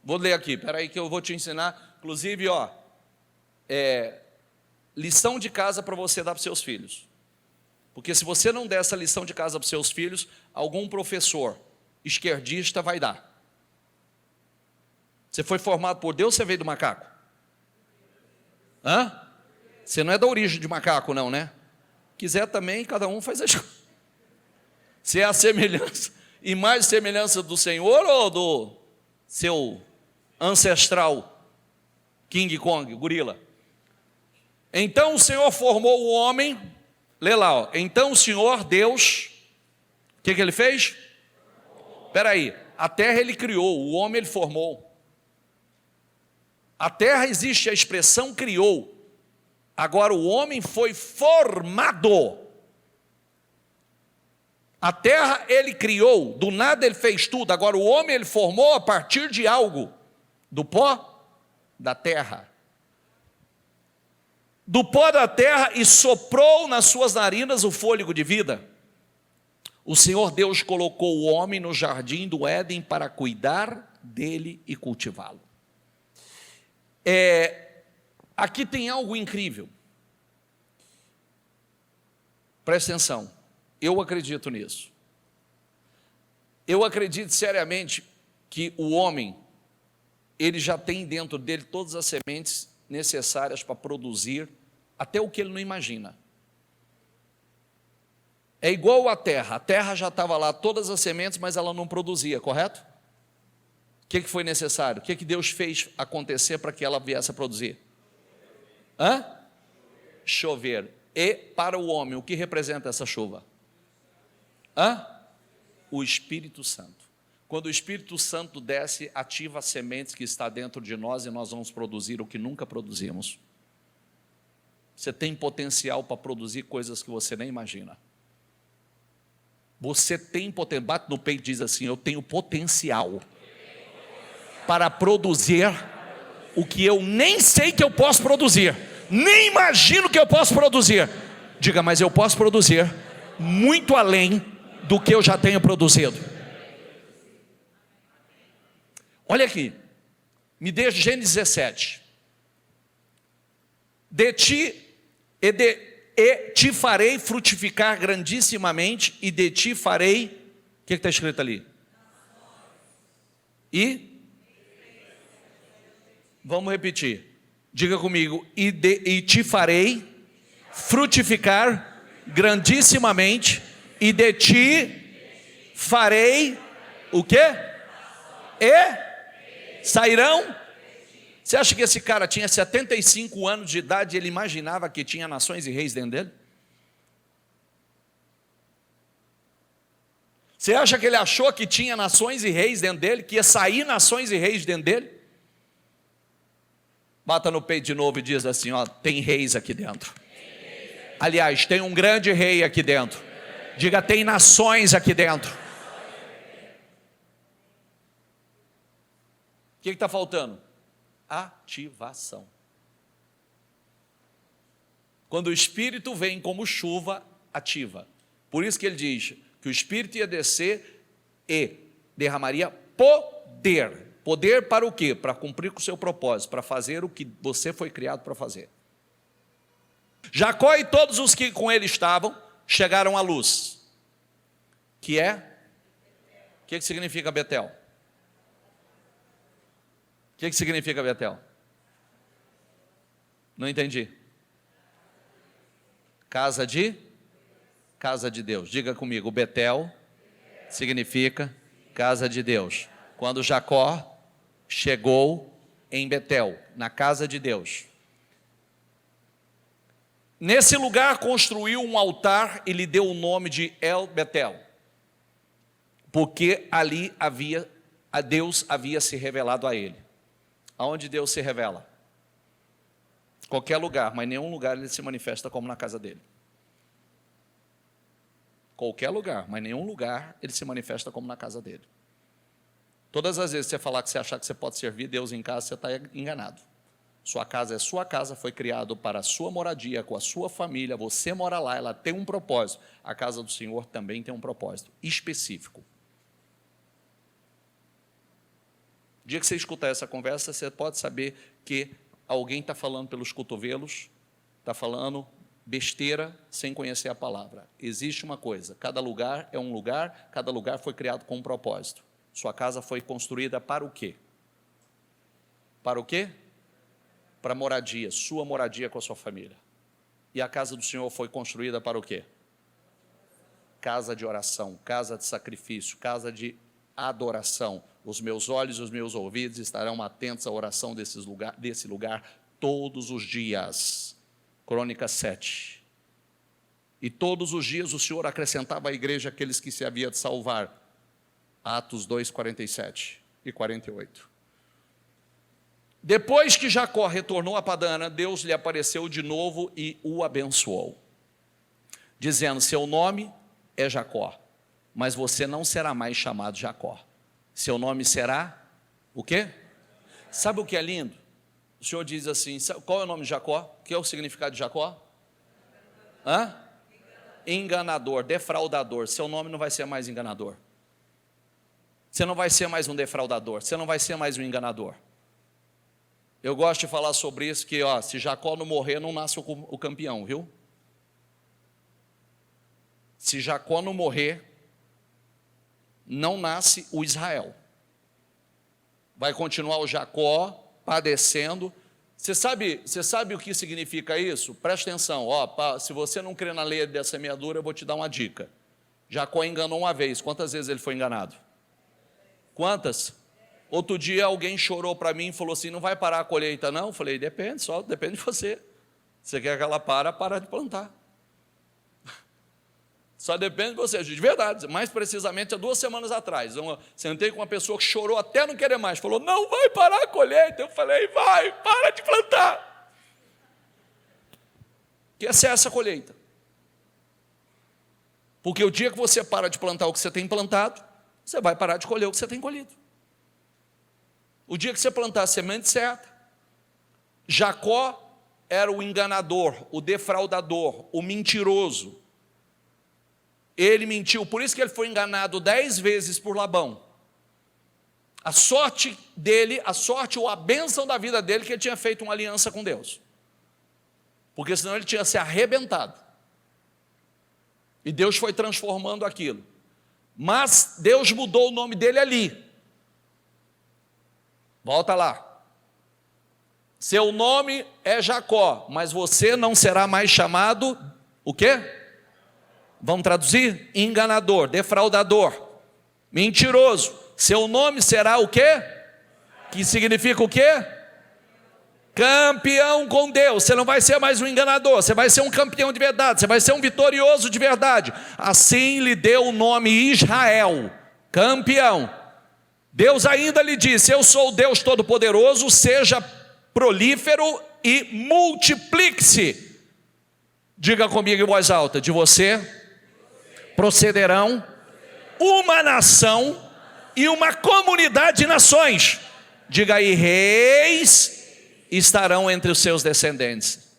Vou ler aqui, espera aí que eu vou te ensinar. Inclusive, lição de casa para você dar para os seus filhos. Porque se você não der essa lição de casa para os seus filhos, algum professor esquerdista vai dar. Você foi formado por Deus, você veio do macaco? Você não é da origem de macaco não, né? Quiser também, cada um faz as coisas. Se é a semelhança, imagem e semelhança do Senhor ou do seu ancestral King Kong, gorila? Então o Senhor formou o homem, lê lá, ó. Então o Senhor Deus, o que ele fez? Espera aí, a terra ele criou, o homem ele formou. A terra existe a expressão criou, agora o homem foi formado. A terra ele criou, do nada ele fez tudo, agora o homem ele formou a partir de algo, do pó da terra. Do pó da terra e soprou nas suas narinas o fôlego de vida. O Senhor Deus colocou o homem no jardim do Éden para cuidar dele e cultivá-lo. Aqui tem algo incrível. Presta atenção, eu acredito nisso. Eu acredito seriamente que o homem, ele já tem dentro dele todas as sementes necessárias para produzir até o que ele não imagina. É igual a terra já estava lá, todas as sementes, mas ela não produzia, correto? O que foi necessário? O que Deus fez acontecer para que ela viesse a produzir? Chover. E para o homem, o que representa essa chuva? O Espírito Santo. Quando o Espírito Santo desce, ativa as sementes que está dentro de nós e nós vamos produzir o que nunca produzimos. Você tem potencial para produzir coisas que você nem imagina. Você tem potencial, bate no peito e diz assim: eu tenho potencial para produzir o que eu nem sei que eu posso produzir, nem imagino que eu posso produzir. Diga, mas eu posso produzir muito além do que eu já tenho produzido. Olha aqui, me dê Gênesis 17. De ti e te farei frutificar grandissimamente, e de ti farei, o que está escrito ali? E? Vamos repetir, diga comigo, e te farei frutificar grandissimamente, e de ti farei, o quê? E sairão? Você acha que esse cara tinha 75 anos de idade e ele imaginava que tinha nações e reis dentro dele? Você acha que ele achou que tinha nações e reis dentro dele, que ia sair nações e reis dentro dele? Bata no peito de novo e diz assim, ó, tem reis aqui dentro. Aliás, tem um grande rei aqui dentro. Diga, tem nações aqui dentro. O que está faltando? Ativação. Quando o Espírito vem como chuva, ativa. Por isso que ele diz que o Espírito ia descer e derramaria poder. Poder para o quê? Para cumprir com o seu propósito, para fazer o que você foi criado para fazer. Jacó e todos os que com ele estavam chegaram à luz. Que é? O que significa Betel? O que significa Betel? Não entendi. Casa de Deus. Diga comigo, Betel significa casa de Deus. Quando Jacó chegou em Betel, na casa de Deus, nesse lugar construiu um altar e lhe deu o nome de El Betel, porque ali Deus havia se revelado a ele. Aonde Deus se revela? Qualquer lugar, mas nenhum lugar ele se manifesta como na casa dele. Qualquer lugar, mas nenhum lugar ele se manifesta como na casa dele. Todas as vezes que você falar que você achar que você pode servir Deus em casa, você está enganado. Sua casa é sua casa, foi criado para a sua moradia, com a sua família, você mora lá, ela tem um propósito. A casa do Senhor também tem um propósito específico. O dia que você escutar essa conversa, você pode saber que alguém está falando pelos cotovelos, está falando besteira sem conhecer a palavra. Existe uma coisa, cada lugar é um lugar, cada lugar foi criado com um propósito. Sua casa foi construída para o quê? Para o quê? Para moradia, sua moradia com a sua família. E a casa do Senhor foi construída para o quê? casa de oração, casa de sacrifício, casa de adoração. Os meus olhos e os meus ouvidos estarão atentos à oração desse lugar todos os dias. Crônicas 7. E todos os dias o Senhor acrescentava à igreja aqueles que se havia de salvar. Atos 2, 47 e 48. Depois que Jacó retornou a Padã, Deus lhe apareceu de novo e o abençoou, dizendo: seu nome é Jacó, mas você não será mais chamado Jacó. Seu nome será o quê? Sabe o que é lindo? O Senhor diz assim: qual é o nome de Jacó? O que é o significado de Jacó? Enganador, defraudador. Seu nome não vai ser mais enganador. Você não vai ser mais um defraudador. Você não vai ser mais um enganador. Eu gosto de falar sobre isso, que se Jacó não morrer, não nasce o campeão, viu? Se Jacó não morrer, não nasce o Israel. Vai continuar o Jacó padecendo. Você sabe o que significa isso? Presta atenção, se você não crê na lei da semeadura, eu vou te dar uma dica. Jacó enganou uma vez. Quantas vezes ele foi enganado? Quantas? Outro dia alguém chorou para mim e falou assim: não vai parar a colheita não? Eu falei: depende, só depende de você. Você quer que ela para de plantar. Só depende de você, de verdade. Mais precisamente, há 2 semanas atrás, eu sentei com uma pessoa que chorou até não querer mais, falou: não vai parar a colheita. Eu falei: para de plantar. Que essa é essa colheita. Porque o dia que você para de plantar o que você tem plantado, você vai parar de colher o que você tem colhido. O dia que você plantar a semente certa. Jacó era o enganador, o defraudador, o mentiroso. Ele mentiu, por isso que ele foi enganado 10 vezes por Labão. A sorte dele, ou a bênção da vida dele, que ele tinha feito uma aliança com Deus. Porque senão ele tinha se arrebentado. E Deus foi transformando aquilo. Mas Deus mudou o nome dele ali. Volta lá. Seu nome é Jacó, mas você não será mais chamado o quê? Vamos traduzir? Enganador, defraudador, mentiroso. Seu nome será o quê? Que significa o quê? Campeão com Deus. Você não vai ser mais um enganador, você vai ser um campeão de verdade, você vai ser um vitorioso de verdade. Assim lhe deu o nome Israel, campeão. Deus ainda lhe disse: eu sou o Deus Todo-Poderoso, seja prolífero e multiplique-se. Diga comigo em voz alta: de você procederão uma nação e uma comunidade de nações. Diga aí: reis estarão entre os seus descendentes.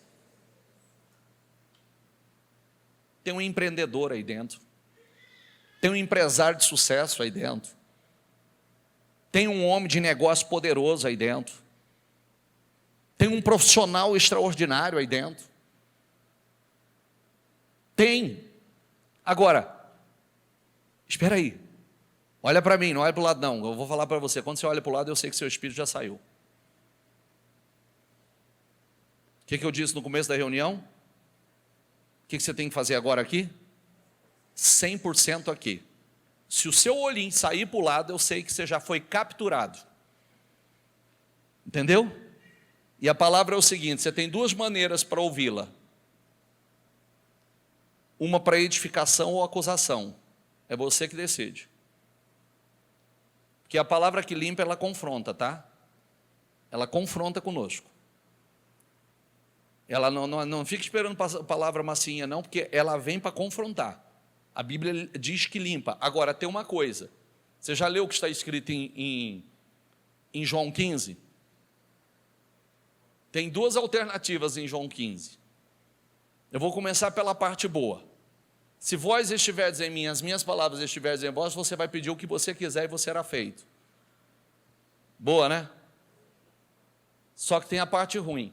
Tem um empreendedor aí dentro, tem um empresário de sucesso aí dentro, tem um homem de negócio poderoso aí dentro, tem um profissional extraordinário aí dentro. Tem. Agora, espera aí, olha para mim, não olha para o lado não, eu vou falar para você. Quando você olha para o lado, eu sei que seu espírito já saiu. O que eu disse no começo da reunião? O que você tem que fazer agora aqui? 100% aqui. Se o seu olhinho sair para o lado, eu sei que você já foi capturado. Entendeu? E a palavra é o seguinte: você tem 2 maneiras para ouvi-la. Uma para edificação ou acusação. É você que decide. Porque a palavra que limpa, ela confronta, tá? Ela confronta conosco. Ela não fica esperando a palavra massinha, não, porque ela vem para confrontar. A Bíblia diz que limpa. Agora, tem uma coisa. Você já leu o que está escrito em João 15? Tem 2 alternativas em João 15. Eu vou começar pela parte boa. Se vós estiverdes em mim, as minhas palavras estiverdes em vós, você vai pedir o que você quiser e você será feito. Boa, né? Só que tem a parte ruim.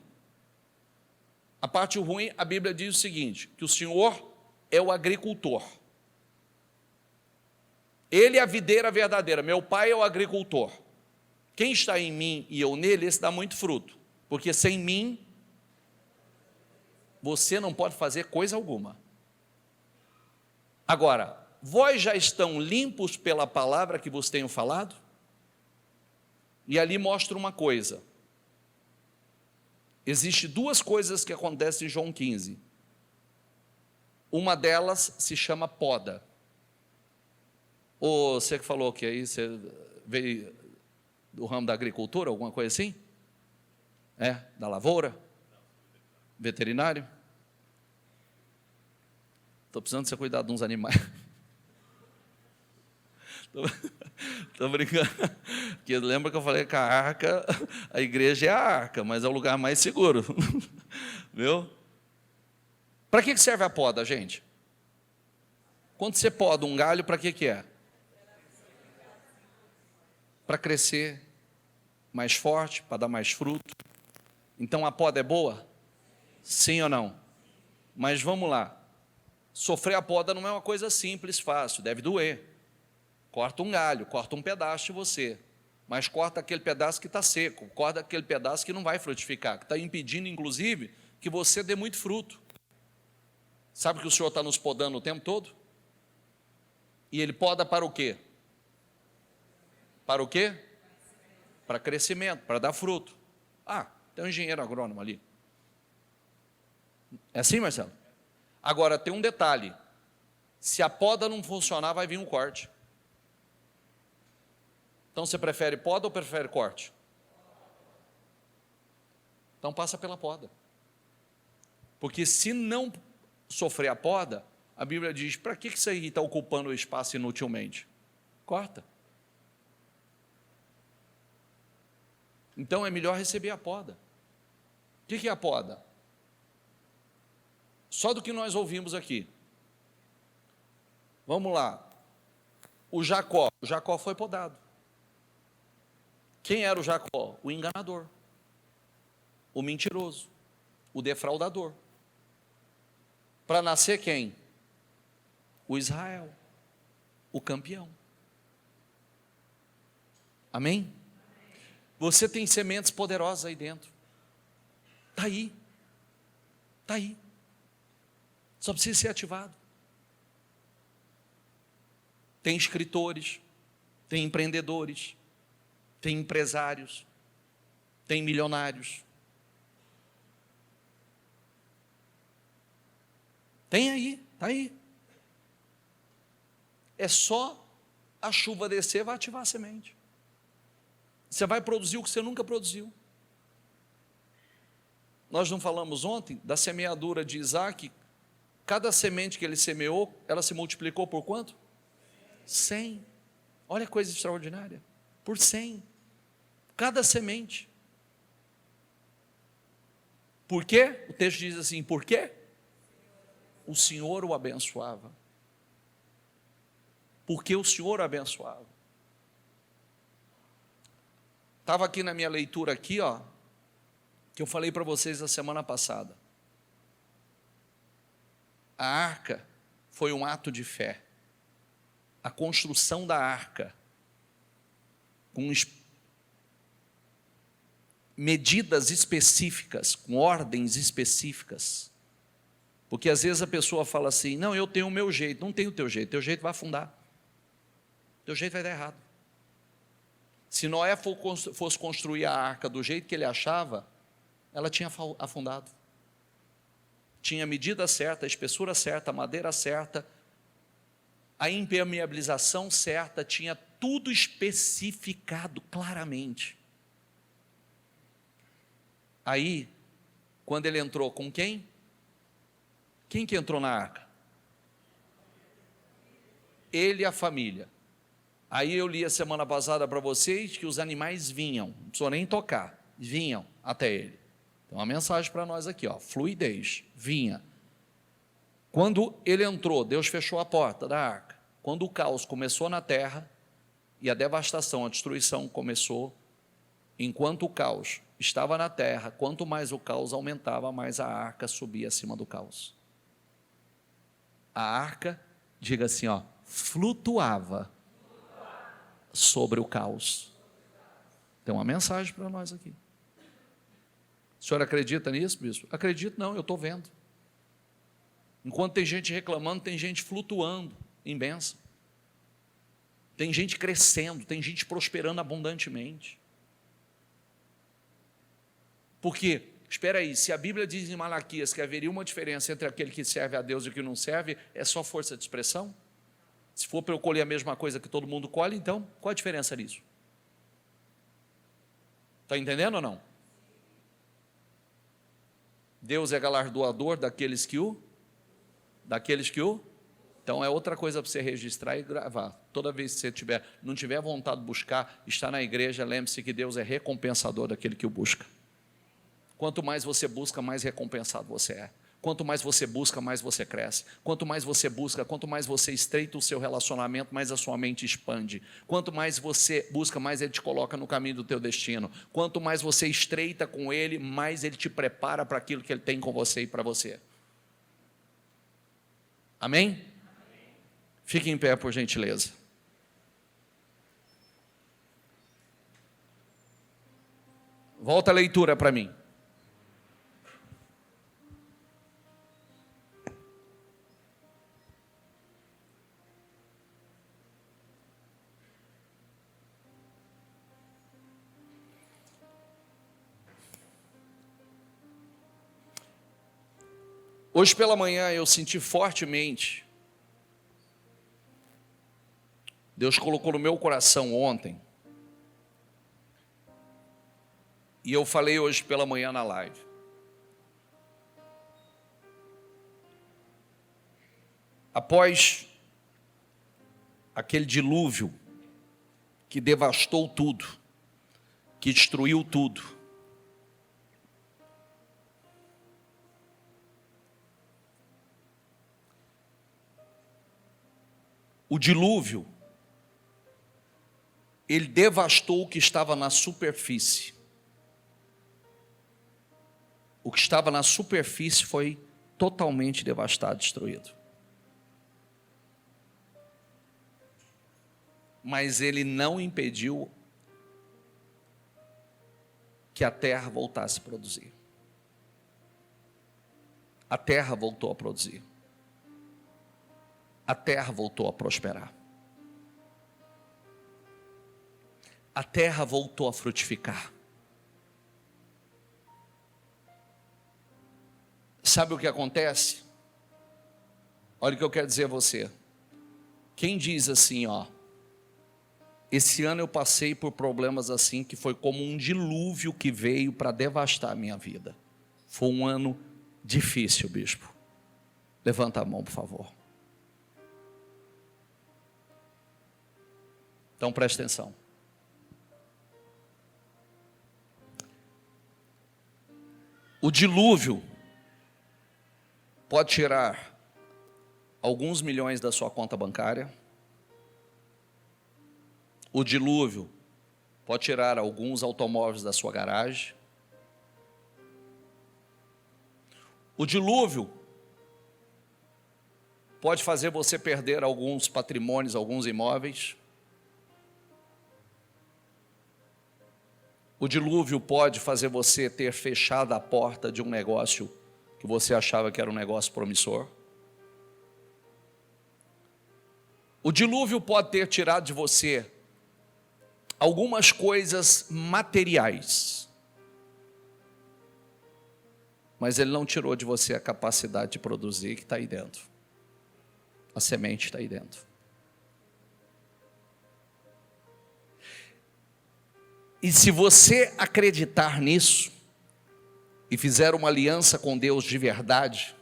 A parte ruim, a Bíblia diz o seguinte: que o Senhor é o agricultor. Ele é a videira verdadeira, meu pai é o agricultor. Quem está em mim e eu nele, esse dá muito fruto. Porque sem mim, você não pode fazer coisa alguma. Agora, vós já estão limpos pela palavra que vos tenho falado? E ali mostra uma coisa. Existem duas coisas que acontecem em João 15. Uma delas se chama poda. Ou você que falou que aí você veio do ramo da agricultura, alguma coisa assim? Da lavoura? Veterinário? Estou precisando de você cuidar de uns animais. Estou brincando. Porque lembra que eu falei que a arca, a igreja é a arca, mas é o lugar mais seguro. Viu? Para que serve a poda, gente? Quando você poda um galho, para que é? Para crescer mais forte, para dar mais fruto. Então a poda é boa? Sim ou não? Mas vamos lá. Sofrer a poda não é uma coisa simples, fácil, deve doer. Corta um galho, corta um pedaço de você, mas corta aquele pedaço que está seco, corta aquele pedaço que não vai frutificar, que está impedindo, inclusive, que você dê muito fruto. Sabe que o Senhor está nos podando o tempo todo? E Ele poda para o quê? Para o quê? Para crescimento, para dar fruto. Tem um engenheiro agrônomo ali. É assim, Marcelo? Agora, tem um detalhe. Se a poda não funcionar, vai vir um corte. Então, você prefere poda ou prefere corte? Então, passa pela poda. Porque se não sofrer a poda, a Bíblia diz, para que isso aí está ocupando o espaço inutilmente? Corta. Então, é melhor receber a poda. O que é a poda? Só do que nós ouvimos aqui. Vamos lá. O Jacó foi podado. Quem era o Jacó? O enganador, o mentiroso, o defraudador. Para nascer quem? O Israel, o campeão. Amém? Você tem sementes poderosas aí dentro. Está aí. Está aí. Só precisa ser ativado. Tem escritores, tem empreendedores, tem empresários, tem milionários. Tem aí, está aí. É só a chuva descer, vai ativar a semente. Você vai produzir o que você nunca produziu. Nós não falamos ontem da semeadura de Isaac. Cada semente que ele semeou, ela se multiplicou por quanto? 100. Olha a coisa extraordinária. Por 100. Cada semente. Por quê? O texto diz assim, por quê? O Senhor o abençoava. Porque o Senhor o abençoava. Estava aqui na minha leitura aqui, que eu falei para vocês a semana passada. A arca foi um ato de fé. A construção da arca, com medidas específicas, com ordens específicas. Porque às vezes a pessoa fala assim, não, eu tenho o meu jeito. Não tem o teu jeito vai afundar. O teu jeito vai dar errado. Se Noé fosse construir a arca do jeito que ele achava, ela tinha afundado. Tinha a medida certa, a espessura certa, a madeira certa, a impermeabilização certa, tinha tudo especificado claramente. Aí, quando ele entrou com quem? Quem que entrou na arca? Ele e a família. Aí eu li a semana passada para vocês que os animais vinham, não precisou nem tocar, vinham até ele. Tem uma mensagem para nós aqui, fluidez, vinha. Quando ele entrou, Deus fechou a porta da arca. Quando o caos começou na terra, e a devastação, a destruição começou, enquanto o caos estava na terra, quanto mais o caos aumentava, mais a arca subia acima do caos. A arca, diga assim, flutuava sobre o caos. Tem uma mensagem para nós aqui. O senhor acredita nisso, bispo? Acredito não, eu estou vendo. Enquanto tem gente reclamando, tem gente flutuando. em bênção. Tem gente crescendo, tem gente prosperando abundantemente. Por quê? Espera aí, se a Bíblia diz em Malaquias que haveria uma diferença entre aquele que serve a Deus e o que não serve, é só força de expressão? Se for para eu colher a mesma coisa que todo mundo colhe, então, qual a diferença nisso? Está entendendo ou não? Deus é galardoador daqueles que o... Então é outra coisa para você registrar e gravar. Toda vez que você não tiver vontade de buscar, estar na igreja, lembre-se que Deus é recompensador daquele que o busca. Quanto mais você busca, mais recompensado você é. Quanto mais você busca, mais você cresce. Quanto mais você busca, quanto mais você estreita o seu relacionamento, mais a sua mente expande. Quanto mais você busca, mais Ele te coloca no caminho do teu destino. Quanto mais você estreita com Ele, mais Ele te prepara para aquilo que Ele tem com você e para você. Amém? Fique em pé, por gentileza. Volta a leitura para mim. Hoje pela manhã eu senti fortemente, Deus colocou no meu coração ontem, e eu falei hoje pela manhã na live. Após aquele dilúvio que devastou tudo, que destruiu tudo, o dilúvio, ele devastou o que estava na superfície. O que estava na superfície foi totalmente devastado, destruído. Mas ele não impediu que a terra voltasse a produzir. A terra voltou a produzir. A terra voltou a prosperar. A terra voltou a frutificar. Sabe o que acontece? Olha o que eu quero dizer a você. Quem diz assim, esse ano eu passei por problemas assim, que foi como um dilúvio que veio para devastar a minha vida. Foi um ano difícil, bispo. Levanta a mão, por favor. Então preste atenção. O dilúvio pode tirar alguns milhões da sua conta bancária. O dilúvio pode tirar alguns automóveis da sua garagem. O dilúvio pode fazer você perder alguns patrimônios, alguns imóveis. O dilúvio pode fazer você ter fechado a porta de um negócio que você achava que era um negócio promissor. O dilúvio pode ter tirado de você algumas coisas materiais, mas ele não tirou de você a capacidade de produzir que está aí dentro. A semente está aí dentro. E se você acreditar nisso, e fizer uma aliança com Deus de verdade,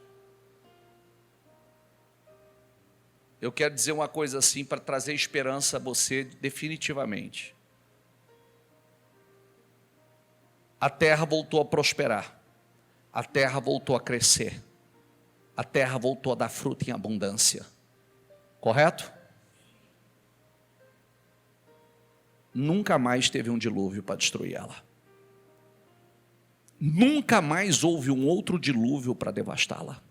eu quero dizer uma coisa assim para trazer esperança a você definitivamente. A terra voltou a prosperar, a terra voltou a crescer, a terra voltou a dar fruto em abundância, correto? Nunca mais teve um dilúvio para destruir ela. Nunca mais houve um outro dilúvio para devastá-la.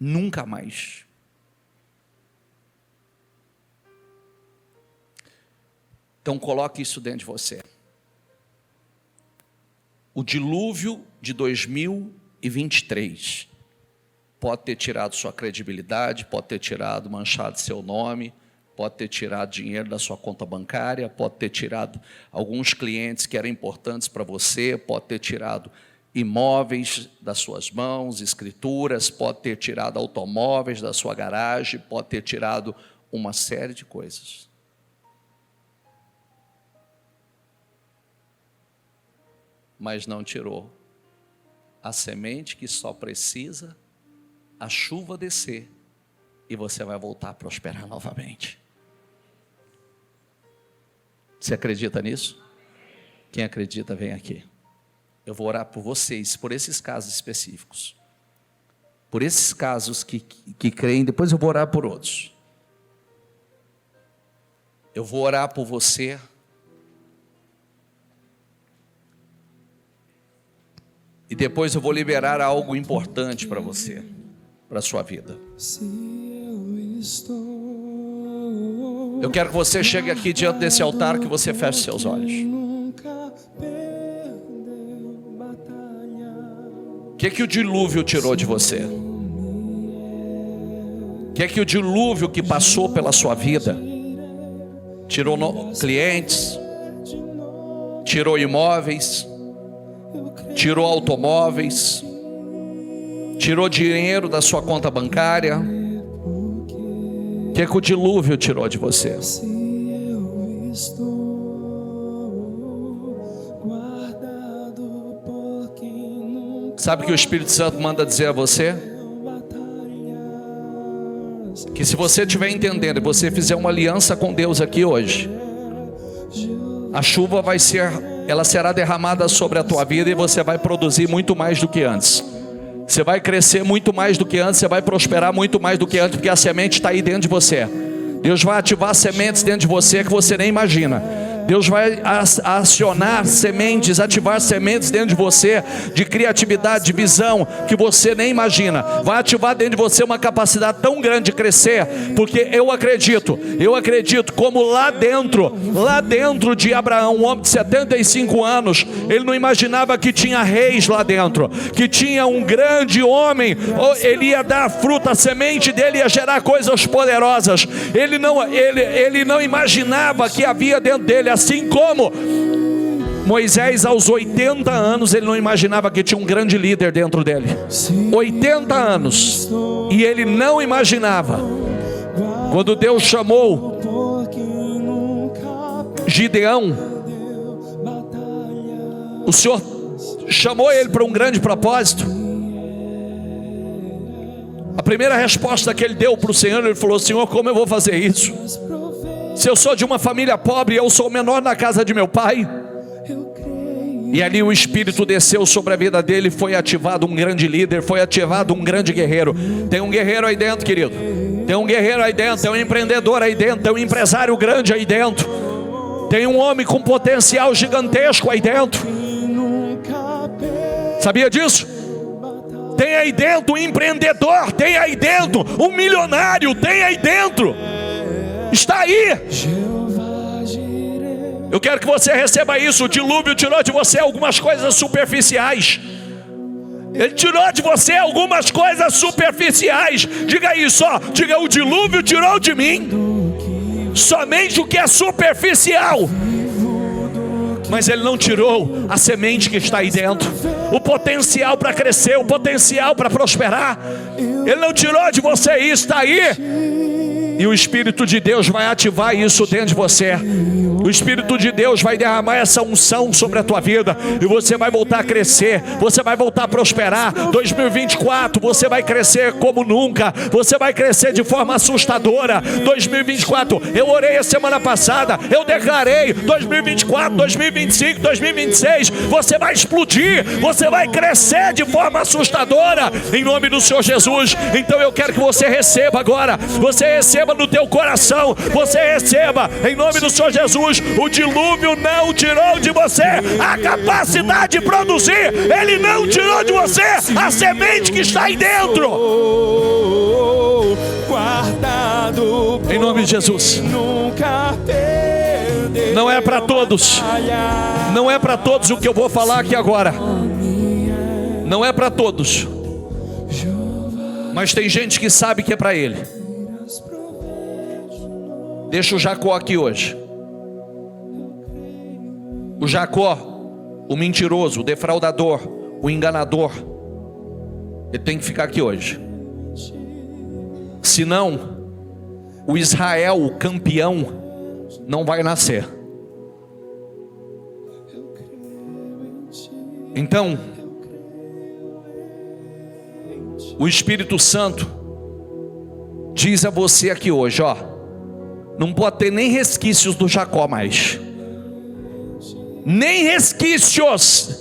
Nunca mais. Então coloque isso dentro de você. O dilúvio de 2023 pode ter tirado sua credibilidade, pode ter tirado, manchado seu nome, pode ter tirado dinheiro da sua conta bancária, pode ter tirado alguns clientes que eram importantes para você, pode ter tirado imóveis das suas mãos, escrituras, pode ter tirado automóveis da sua garagem, pode ter tirado uma série de coisas. Mas não tirou a semente que só precisa a chuva descer e você vai voltar a prosperar novamente. Você acredita nisso? Quem acredita, vem aqui. Eu vou orar por vocês, por esses casos específicos. Por esses casos que creem, depois eu vou orar por outros. Eu vou orar por você. E depois eu vou liberar algo importante para você, para a sua vida. Eu quero que você chegue aqui diante desse altar, que você feche seus olhos. O que o dilúvio tirou de você? O que o dilúvio que passou pela sua vida tirou clientes, tirou imóveis, tirou automóveis, tirou dinheiro da sua conta bancária? O que o dilúvio tirou de você? Sabe o que o Espírito Santo manda dizer a você? Que se você estiver entendendo e você fizer uma aliança com Deus aqui hoje, a chuva ela será derramada sobre a tua vida e você vai produzir muito mais do que antes. Você vai crescer muito mais do que antes, você vai prosperar muito mais do que antes, porque a semente está aí dentro de você. Deus vai ativar sementes dentro de você que você nem imagina. Deus vai acionar sementes, ativar sementes dentro de você, de criatividade, de visão, que você nem imagina. Vai ativar dentro de você uma capacidade tão grande de crescer, porque eu acredito como lá dentro de Abraão, um homem de 75 anos, ele não imaginava que tinha reis lá dentro, que tinha um grande homem, ele ia dar fruta, a semente dele ia gerar coisas poderosas. Ele não imaginava que havia dentro dele, assim como Moisés aos 80 anos, ele não imaginava que tinha um grande líder dentro dele. 80 anos, e ele não imaginava. Quando Deus chamou Gideão, o Senhor chamou ele para um grande propósito. A primeira resposta que ele deu para o Senhor, ele falou: Senhor, como eu vou fazer isso? Se eu sou de uma família pobre, eu sou o menor na casa de meu pai. E ali o Espírito desceu sobre a vida dele, foi ativado um grande líder, foi ativado um grande guerreiro. Tem um guerreiro aí dentro, querido. Tem um guerreiro aí dentro, tem um empreendedor aí dentro, tem um empresário grande aí dentro. Tem um homem com potencial gigantesco aí dentro. Sabia disso? Tem aí dentro um empreendedor, tem aí dentro um milionário, tem aí dentro. Está aí. Eu quero que você receba isso. O dilúvio tirou de você algumas coisas superficiais. Ele tirou de você algumas coisas superficiais. Diga isso, ó. Diga: o dilúvio tirou de mim somente o que é superficial, mas ele não tirou a semente que está aí dentro, o potencial para crescer, o potencial para prosperar. Ele não tirou de você isso, está aí. E o Espírito de Deus vai ativar isso dentro de você. O Espírito de Deus vai derramar essa unção sobre a tua vida, e você vai voltar a crescer, você vai voltar a prosperar. 2024 você vai crescer como nunca, você vai crescer de forma assustadora. 2024, eu orei a semana passada, eu declarei: 2024, 2025, 2026, você vai explodir, você vai crescer de forma assustadora, em nome do Senhor Jesus. Então eu quero que você receba agora, você receba no teu coração, você receba em nome do Senhor Jesus. O dilúvio não tirou de você a capacidade de produzir, ele não tirou de você a semente que está aí dentro. Em nome de Jesus. Não é para todos, não é para todos o que eu vou falar aqui agora. Não é para todos. Mas tem gente que sabe que é para ele. Deixa o Jacó aqui hoje. O Jacó, o mentiroso, o defraudador, o enganador, ele tem que ficar aqui hoje. Senão, o Israel, o campeão, não vai nascer. Então, o Espírito Santo diz a você aqui hoje, ó, não pode ter nem resquícios do Jacó mais. Nem resquícios.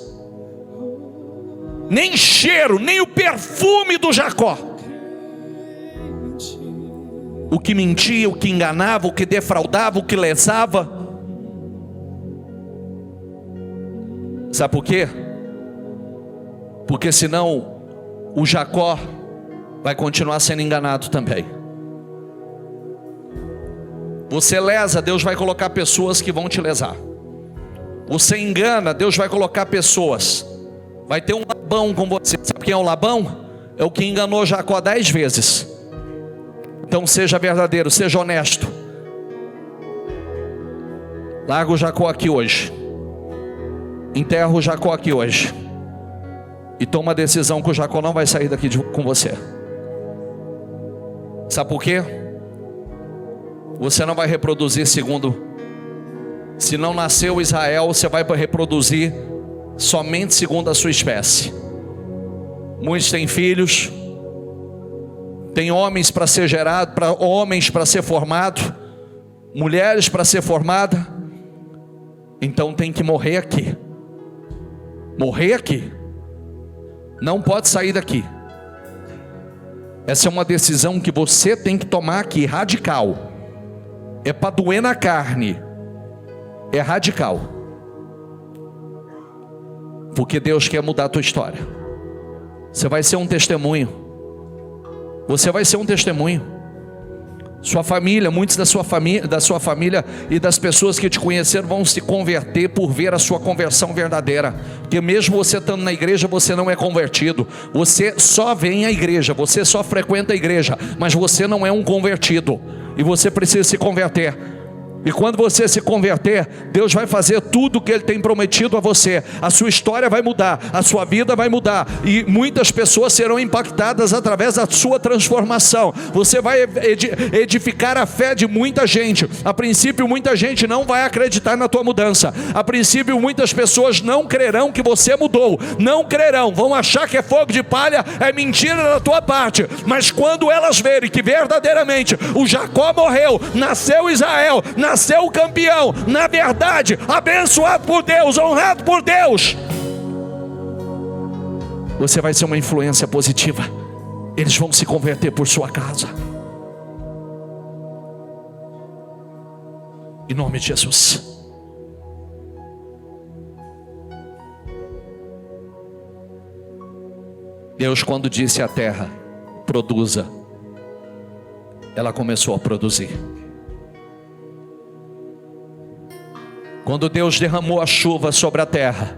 Nem cheiro, nem o perfume do Jacó. O que mentia, o que enganava, o que defraudava, o que lesava. Sabe por quê? Porque senão o Jacó vai continuar sendo enganado também. Você lesa, Deus vai colocar pessoas que vão te lesar. Você engana, Deus vai colocar pessoas. Vai ter um Labão com você. Sabe quem é o Labão? É o que enganou Jacó 10 vezes. Então seja verdadeiro, seja honesto. Larga o Jacó aqui hoje. Enterra o Jacó aqui hoje. E toma a decisão que o Jacó não vai sair daqui com você. Sabe por quê? Você não vai reproduzir segundo. Se não nasceu Israel, você vai reproduzir somente segundo a sua espécie. Muitos têm filhos, tem homens para ser gerado, homens para ser formado, mulheres para ser formada. Então tem que morrer aqui. Morrer aqui. Não pode sair daqui. Essa é uma decisão que você tem que tomar aqui, radical. É para doer na carne. É radical. Porque Deus quer mudar a tua história. Você vai ser um testemunho. Você vai ser um testemunho. Sua família, muitos da sua família e das pessoas que te conheceram vão se converter por ver a sua conversão verdadeira. Porque mesmo você estando na igreja, você não é convertido. Você só vem à igreja, você só frequenta a igreja, mas você não é um convertido. E você precisa se converter. E quando você se converter, Deus vai fazer tudo o que Ele tem prometido a você. A sua história vai mudar, a sua vida vai mudar. E muitas pessoas serão impactadas através da sua transformação. Você vai edificar a fé de muita gente. A princípio muita gente não vai acreditar na tua mudança. A princípio muitas pessoas não crerão que você mudou. Não crerão, vão achar que é fogo de palha, é mentira da tua parte. Mas quando elas verem que verdadeiramente o Jacó morreu, nasceu Israel, nasceu o campeão, na verdade, abençoado por Deus, honrado por Deus, você vai ser uma influência positiva. Eles vão se converter por sua casa. Em nome de Jesus. Deus, quando disse à terra, produza, ela começou a produzir. Quando Deus derramou a chuva sobre a terra,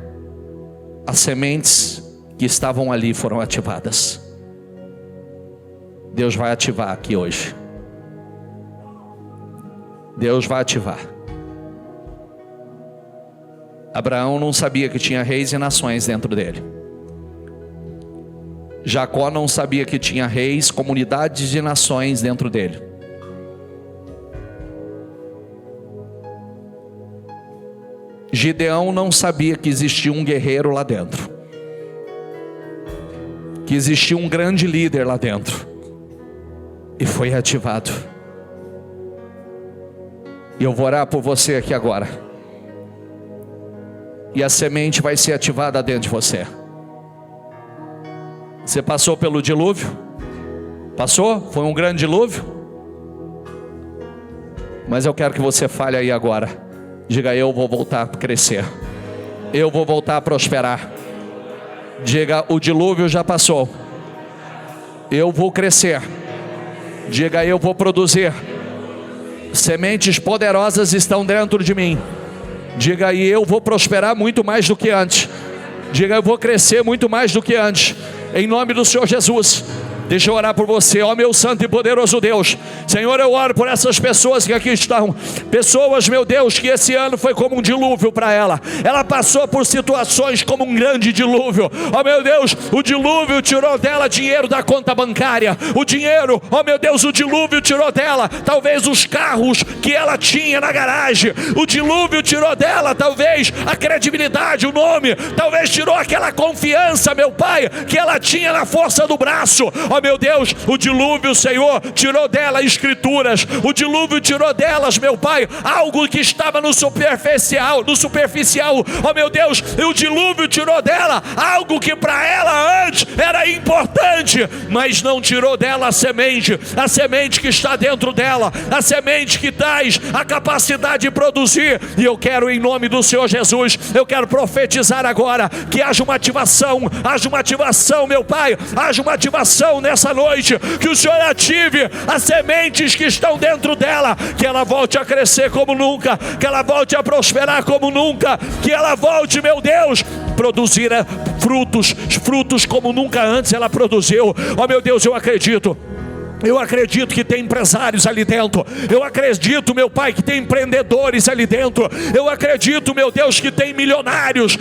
as sementes que estavam ali foram ativadas. Deus vai ativar aqui hoje. Deus vai ativar. Abraão não sabia que tinha reis e nações dentro dele. Jacó não sabia que tinha reis, comunidades de nações dentro dele. Gideão não sabia que existia um guerreiro lá dentro, que existia um grande líder lá dentro, e foi ativado. E eu vou orar por você aqui agora, e a semente vai ser ativada dentro de você. Você passou pelo dilúvio? Passou? Foi um grande dilúvio? Mas eu quero que você fale aí agora. Diga: eu vou voltar a crescer. Eu vou voltar a prosperar. Diga: o dilúvio já passou. Eu vou crescer. Diga: eu vou produzir. Sementes poderosas estão dentro de mim. Diga: e eu vou prosperar muito mais do que antes. Diga: eu vou crescer muito mais do que antes. Em nome do Senhor Jesus. Deixa eu orar por você, ó meu santo e poderoso Deus. Senhor, eu oro por essas pessoas que aqui estão. Pessoas, meu Deus, que esse ano foi como um dilúvio para ela. Ela passou por situações como um grande dilúvio. Ó meu Deus, o dilúvio tirou dela dinheiro da conta bancária. O dinheiro, ó meu Deus, o dilúvio tirou dela talvez os carros que ela tinha na garagem. O dilúvio tirou dela talvez a credibilidade, o nome. Talvez tirou aquela confiança, meu Pai, que ela tinha na força do braço. Ó meu Deus, o dilúvio, Senhor, tirou dela escrituras. O dilúvio tirou delas, meu Pai, algo que estava no superficial. Ó meu Deus, o dilúvio tirou dela algo que para ela antes era importante, mas não tirou dela a semente que está dentro dela, a semente que traz a capacidade de produzir. E eu quero, em nome do Senhor Jesus, eu quero profetizar agora que haja uma ativação, meu Pai, haja uma ativação nessa noite, que o Senhor ative as sementes que estão dentro dela, que ela volte a crescer como nunca, que ela volte a prosperar como nunca, que ela volte, meu Deus, produzir frutos como nunca antes ela produziu. Ó meu Deus, eu acredito que tem empresários ali dentro. Eu acredito, meu Pai, que tem empreendedores ali dentro. Eu acredito, meu Deus, que tem milionários.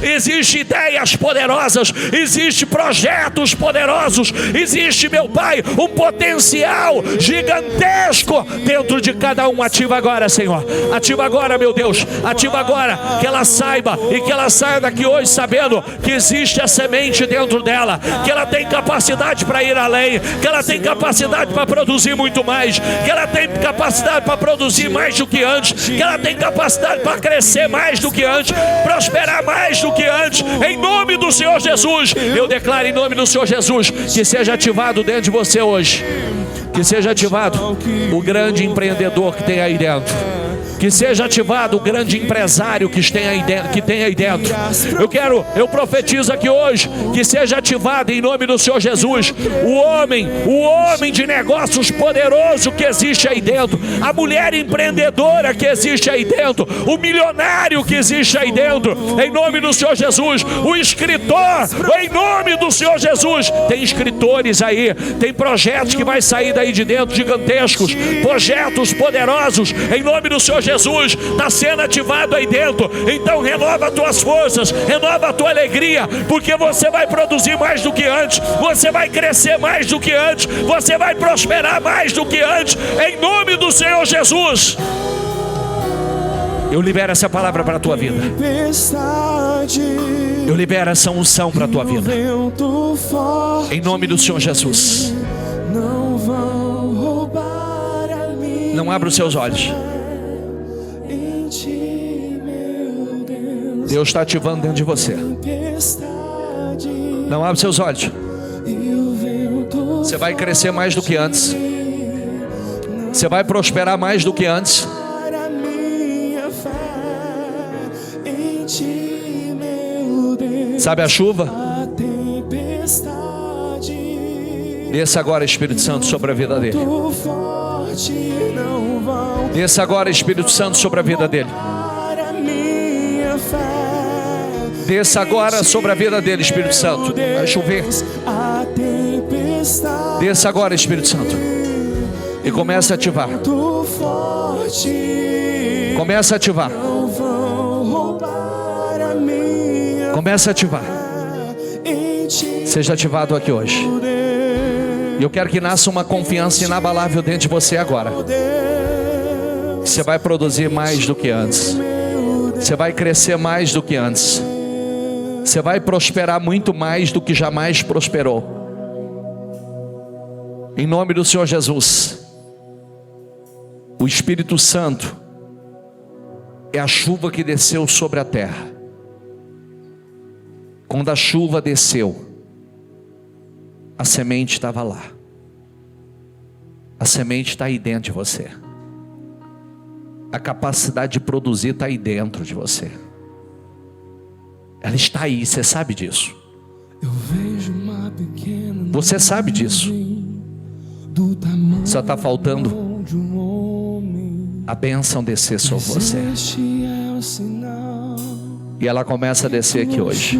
Existem ideias poderosas, existem projetos poderosos, existe, meu Pai, um potencial gigantesco dentro de cada um. Ativa agora, Senhor. Ativa agora, meu Deus. Ativa agora, que ela saiba, e que ela saia daqui hoje sabendo que existe a semente dentro dela, que ela tem capacidade para ir além, que ela tem capacidade para produzir muito mais, que ela tem capacidade para produzir mais do que antes, que ela tem capacidade para crescer mais do que antes, prosperar mais do que antes, em nome do Senhor Jesus. Eu declaro em nome do Senhor Jesus, que seja ativado dentro de você hoje, que seja ativado o grande empreendedor que tem aí dentro, que seja ativado o grande empresário que tem aí dentro. Eu profetizo aqui hoje, que seja ativado em nome do Senhor Jesus, o homem de negócios poderoso que existe aí dentro, a mulher empreendedora que existe aí dentro, o milionário que existe aí dentro, em nome do Senhor Jesus, o escritor, em nome do Senhor Jesus. Tem escritores aí, tem projetos que vai sair daí de dentro, gigantescos, projetos poderosos, em nome do Senhor Jesus, está sendo ativado aí dentro. Então renova as tuas forças, renova a tua alegria, porque você vai produzir mais do que antes, você vai crescer mais do que antes, você vai prosperar mais do que antes, em nome do Senhor Jesus. Eu libero essa palavra para a tua vida. Eu libero essa unção para a tua vida, em nome do Senhor Jesus. Não abra os seus olhos. Deus está ativando dentro de você. Não abra os seus olhos. Você vai crescer mais do que antes. Você vai prosperar mais do que antes. Sabe a chuva? Desça agora, Espírito Santo, sobre a vida dele. Desça agora, Espírito Santo, sobre a vida dele. Desça agora sobre a vida dele, Espírito Santo. Vai chover. Desça agora, Espírito Santo, e comece a ativar. Comece a ativar. Comece a ativar. Seja ativado aqui hoje. E eu quero que nasça uma confiança inabalável dentro de você agora. Você vai produzir mais do que antes. Você vai crescer mais do que antes. Você vai prosperar muito mais do que jamais prosperou. Em nome do Senhor Jesus. O Espírito Santo é a chuva que desceu sobre a terra. Quando a chuva desceu, a semente estava lá. A semente está aí dentro de você. A capacidade de produzir está aí dentro de você. Ela está aí, você sabe disso. Você sabe disso. Só está faltando a bênção descer sobre você. E ela começa a descer aqui hoje.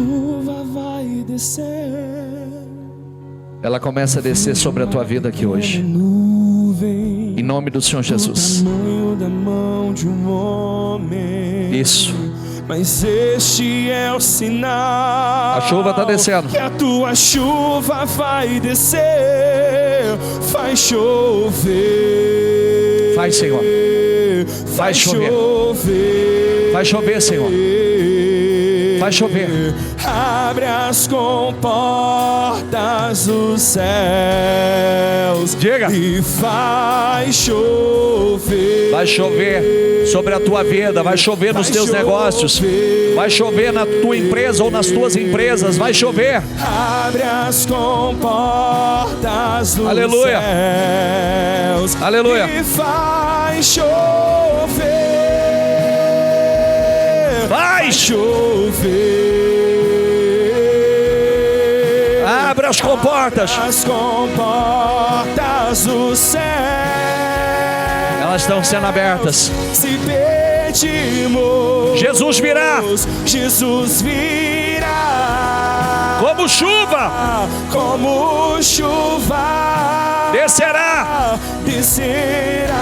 ela começa a descer sobre a tua vida aqui hoje. Em nome do Senhor Jesus. Isso. Mas este é o sinal. A chuva está descendo. Que a tua chuva vai descer. Faz chover. Faz, Senhor. Faz chover. Faz chover, Senhor. Faz chover. Abre as comportas dos céus. Diga. E faz chover. Vai chover sobre a tua vida. Vai chover nos teus negócios. Vai chover na tua empresa ou nas tuas empresas. Vai chover. Abre as comportas dos Aleluia. céus. Aleluia. E faz chover. Vai chover. Abra as comportas. As comportas do céu. Elas estão sendo abertas. Se pedimos, Jesus virá. Jesus virá. Como chuva. Como chuva. Descerá. Descerá.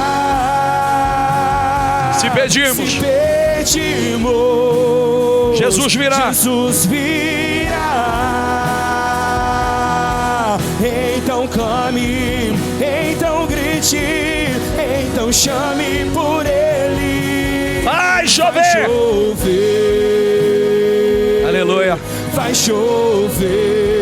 Se pedimos, Se pedimos, Jesus virá. Jesus virá. Então clame, então grite, então chame por Ele. Vai chover. Vai chover. Aleluia. Vai chover.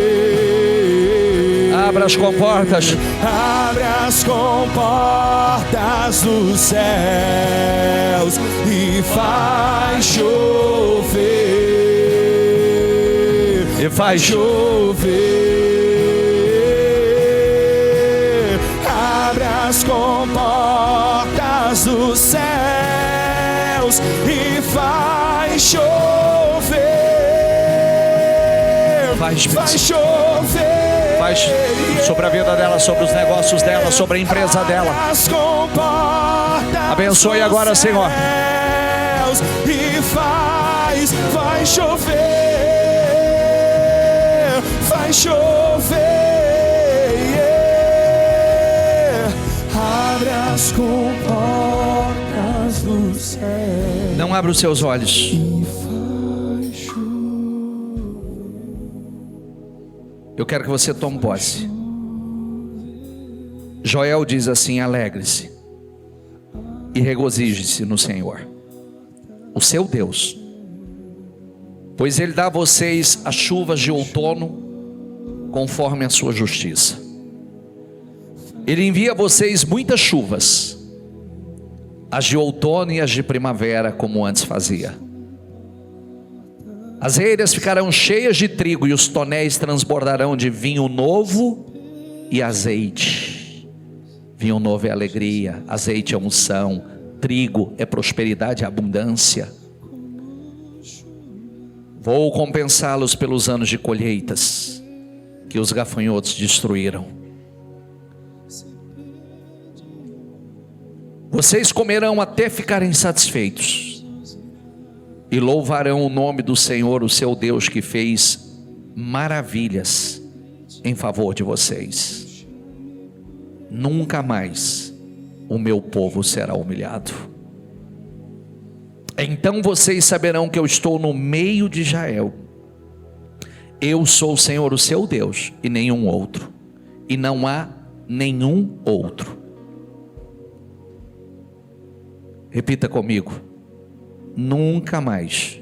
Abra as comportas. Abre as comportas dos céus e faz chover. E faz chover. Abre as comportas dos céus e faz chover. Faz chover. Faz sobre a vida dela, sobre os negócios dela, sobre a empresa dela. Abençoe agora, Senhor. E vai chover. Vai chover. Abre as comportas do céu. Não abra os seus olhos. Eu quero que você tome posse. Joel diz assim: alegre-se e regozije-se no Senhor, o seu Deus, pois Ele dá a vocês as chuvas de outono conforme a sua justiça. Ele envia a vocês muitas chuvas, as de outono e as de primavera, como antes fazia. As eiras ficarão cheias de trigo e os tonéis transbordarão de vinho novo e azeite. Vinho novo é alegria, azeite é unção, trigo é prosperidade e abundância. Vou compensá-los pelos anos de colheitas que os gafanhotos destruíram. Vocês comerão até ficarem satisfeitos e louvarão o nome do Senhor, o seu Deus, que fez maravilhas em favor de vocês. Nunca mais o meu povo será humilhado. Então vocês saberão que eu estou no meio de Israel. Eu sou o Senhor, o seu Deus, e nenhum outro. E não há nenhum outro. Repita comigo: nunca mais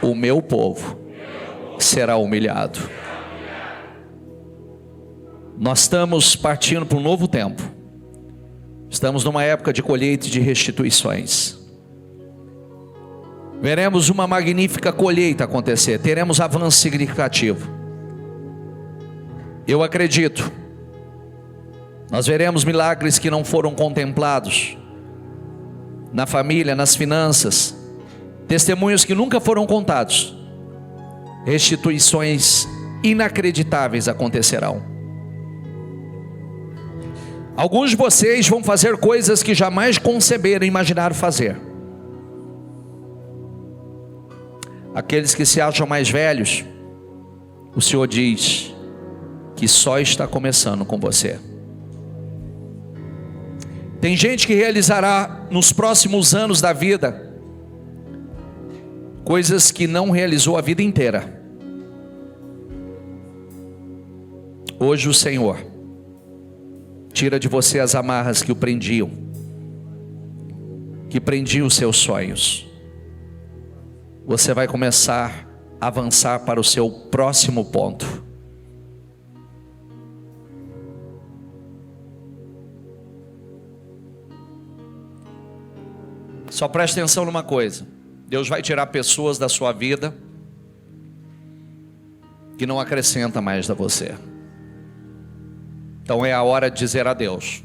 o meu povo será humilhado. Nós estamos partindo para um novo tempo. Estamos numa época de colheita e de restituições. Veremos uma magnífica colheita acontecer. Teremos avanço significativo. Eu acredito. Nós veremos milagres que não foram contemplados na família, nas finanças, testemunhos que nunca foram contados, restituições inacreditáveis acontecerão. Alguns de vocês vão fazer coisas que jamais conceberam e imaginaram fazer. Aqueles que se acham mais velhos, o Senhor diz que só está começando com você. Tem gente que realizará nos próximos anos da vida coisas que não realizou a vida inteira. Hoje o Senhor tira de você as amarras que o prendiam, que prendiam os seus sonhos. Você vai começar a avançar para o seu próximo ponto. Só preste atenção numa coisa: Deus vai tirar pessoas da sua vida que não acrescenta mais a você. Então é a hora de dizer adeus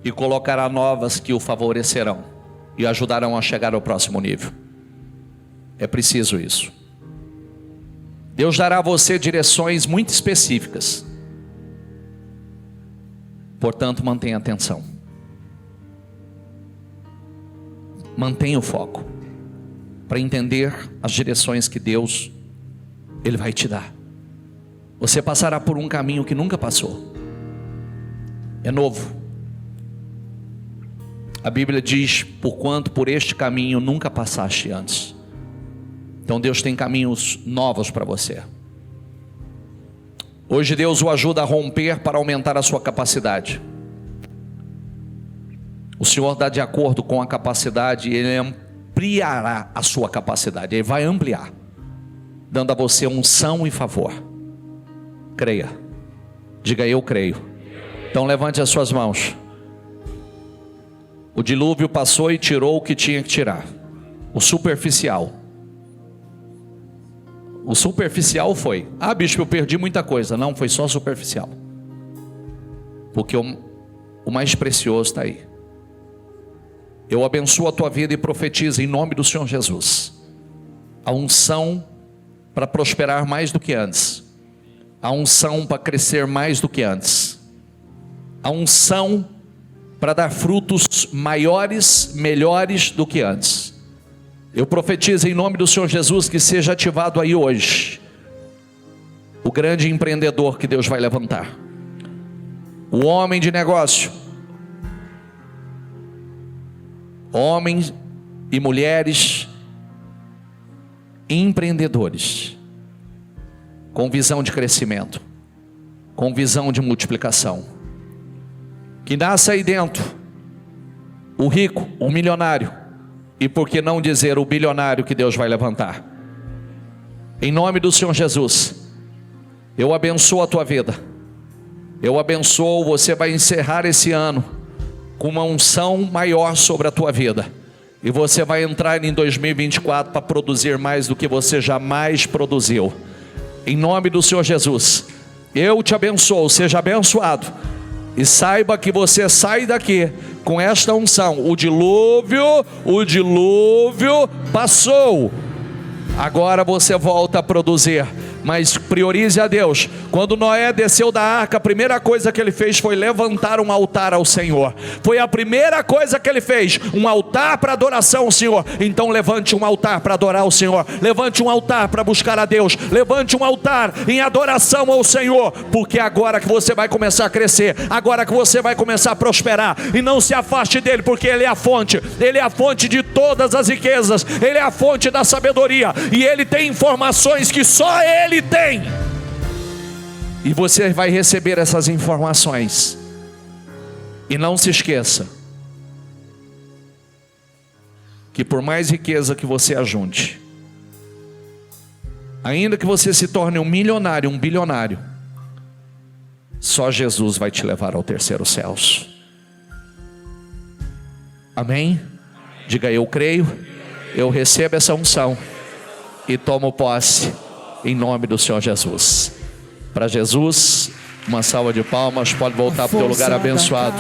e colocará novas que o favorecerão e ajudarão a chegar ao próximo nível. É preciso isso. Deus dará a você direções muito específicas. Portanto, mantenha atenção. Mantenha o foco para entender as direções que Deus Ele vai te dar. Você passará por um caminho que nunca passou. É novo. A Bíblia diz: porquanto por este caminho nunca passaste antes. Então Deus tem caminhos novos para você. Hoje Deus o ajuda a romper para aumentar a sua capacidade. O Senhor dá de acordo com a capacidade e Ele ampliará a sua capacidade. Ele vai ampliar, dando a você unção e favor. Creia. Diga: eu creio. Então levante as suas mãos. O dilúvio passou e tirou o que tinha que tirar. O superficial. O superficial foi: ah, bispo, eu perdi muita coisa. Não, foi só superficial. Porque o mais precioso está aí. Eu abençoo a tua vida e profetizo em nome do Senhor Jesus a unção para prosperar mais do que antes, a unção para crescer mais do que antes, a unção para dar frutos maiores, melhores do que antes. Eu profetizo em nome do Senhor Jesus que seja ativado aí hoje o grande empreendedor que Deus vai levantar, o homem de negócio, homens e mulheres empreendedores, com visão de crescimento, com visão de multiplicação. Que nasça aí dentro o rico, o milionário, e por que não dizer o bilionário que Deus vai levantar. Em nome do Senhor Jesus, eu abençoo a tua vida. Eu abençoo, você vai encerrar esse ano com uma unção maior sobre a tua vida. E você vai entrar em 2024 para produzir mais do que você jamais produziu. Em nome do Senhor Jesus, eu te abençoo, seja abençoado. E saiba que você sai daqui com esta unção. O dilúvio passou. Agora você volta a produzir. Mas priorize a Deus. Quando Noé desceu da arca, a primeira coisa que ele fez foi levantar um altar ao Senhor. Foi a primeira coisa que ele fez, um altar para adoração ao Senhor. Então levante um altar para adorar ao Senhor. Levante um altar para buscar a Deus. Levante um altar em adoração ao Senhor. Porque agora que você vai começar a crescer, agora que você vai começar a prosperar, e não se afaste dele, porque ele é a fonte. Ele é a fonte de todas as riquezas. Ele é a fonte da sabedoria. E ele tem informações que só ele tem. E você vai receber essas informações. E não se esqueça que por mais riqueza que você ajunte, ainda que você se torne um milionário, um bilionário, só Jesus vai te levar ao terceiro céu. Amém? Diga: eu creio, eu recebo essa unção e tomo posse em nome do Senhor Jesus. Para Jesus, uma salva de palmas. Pode voltar para o teu lugar abençoado.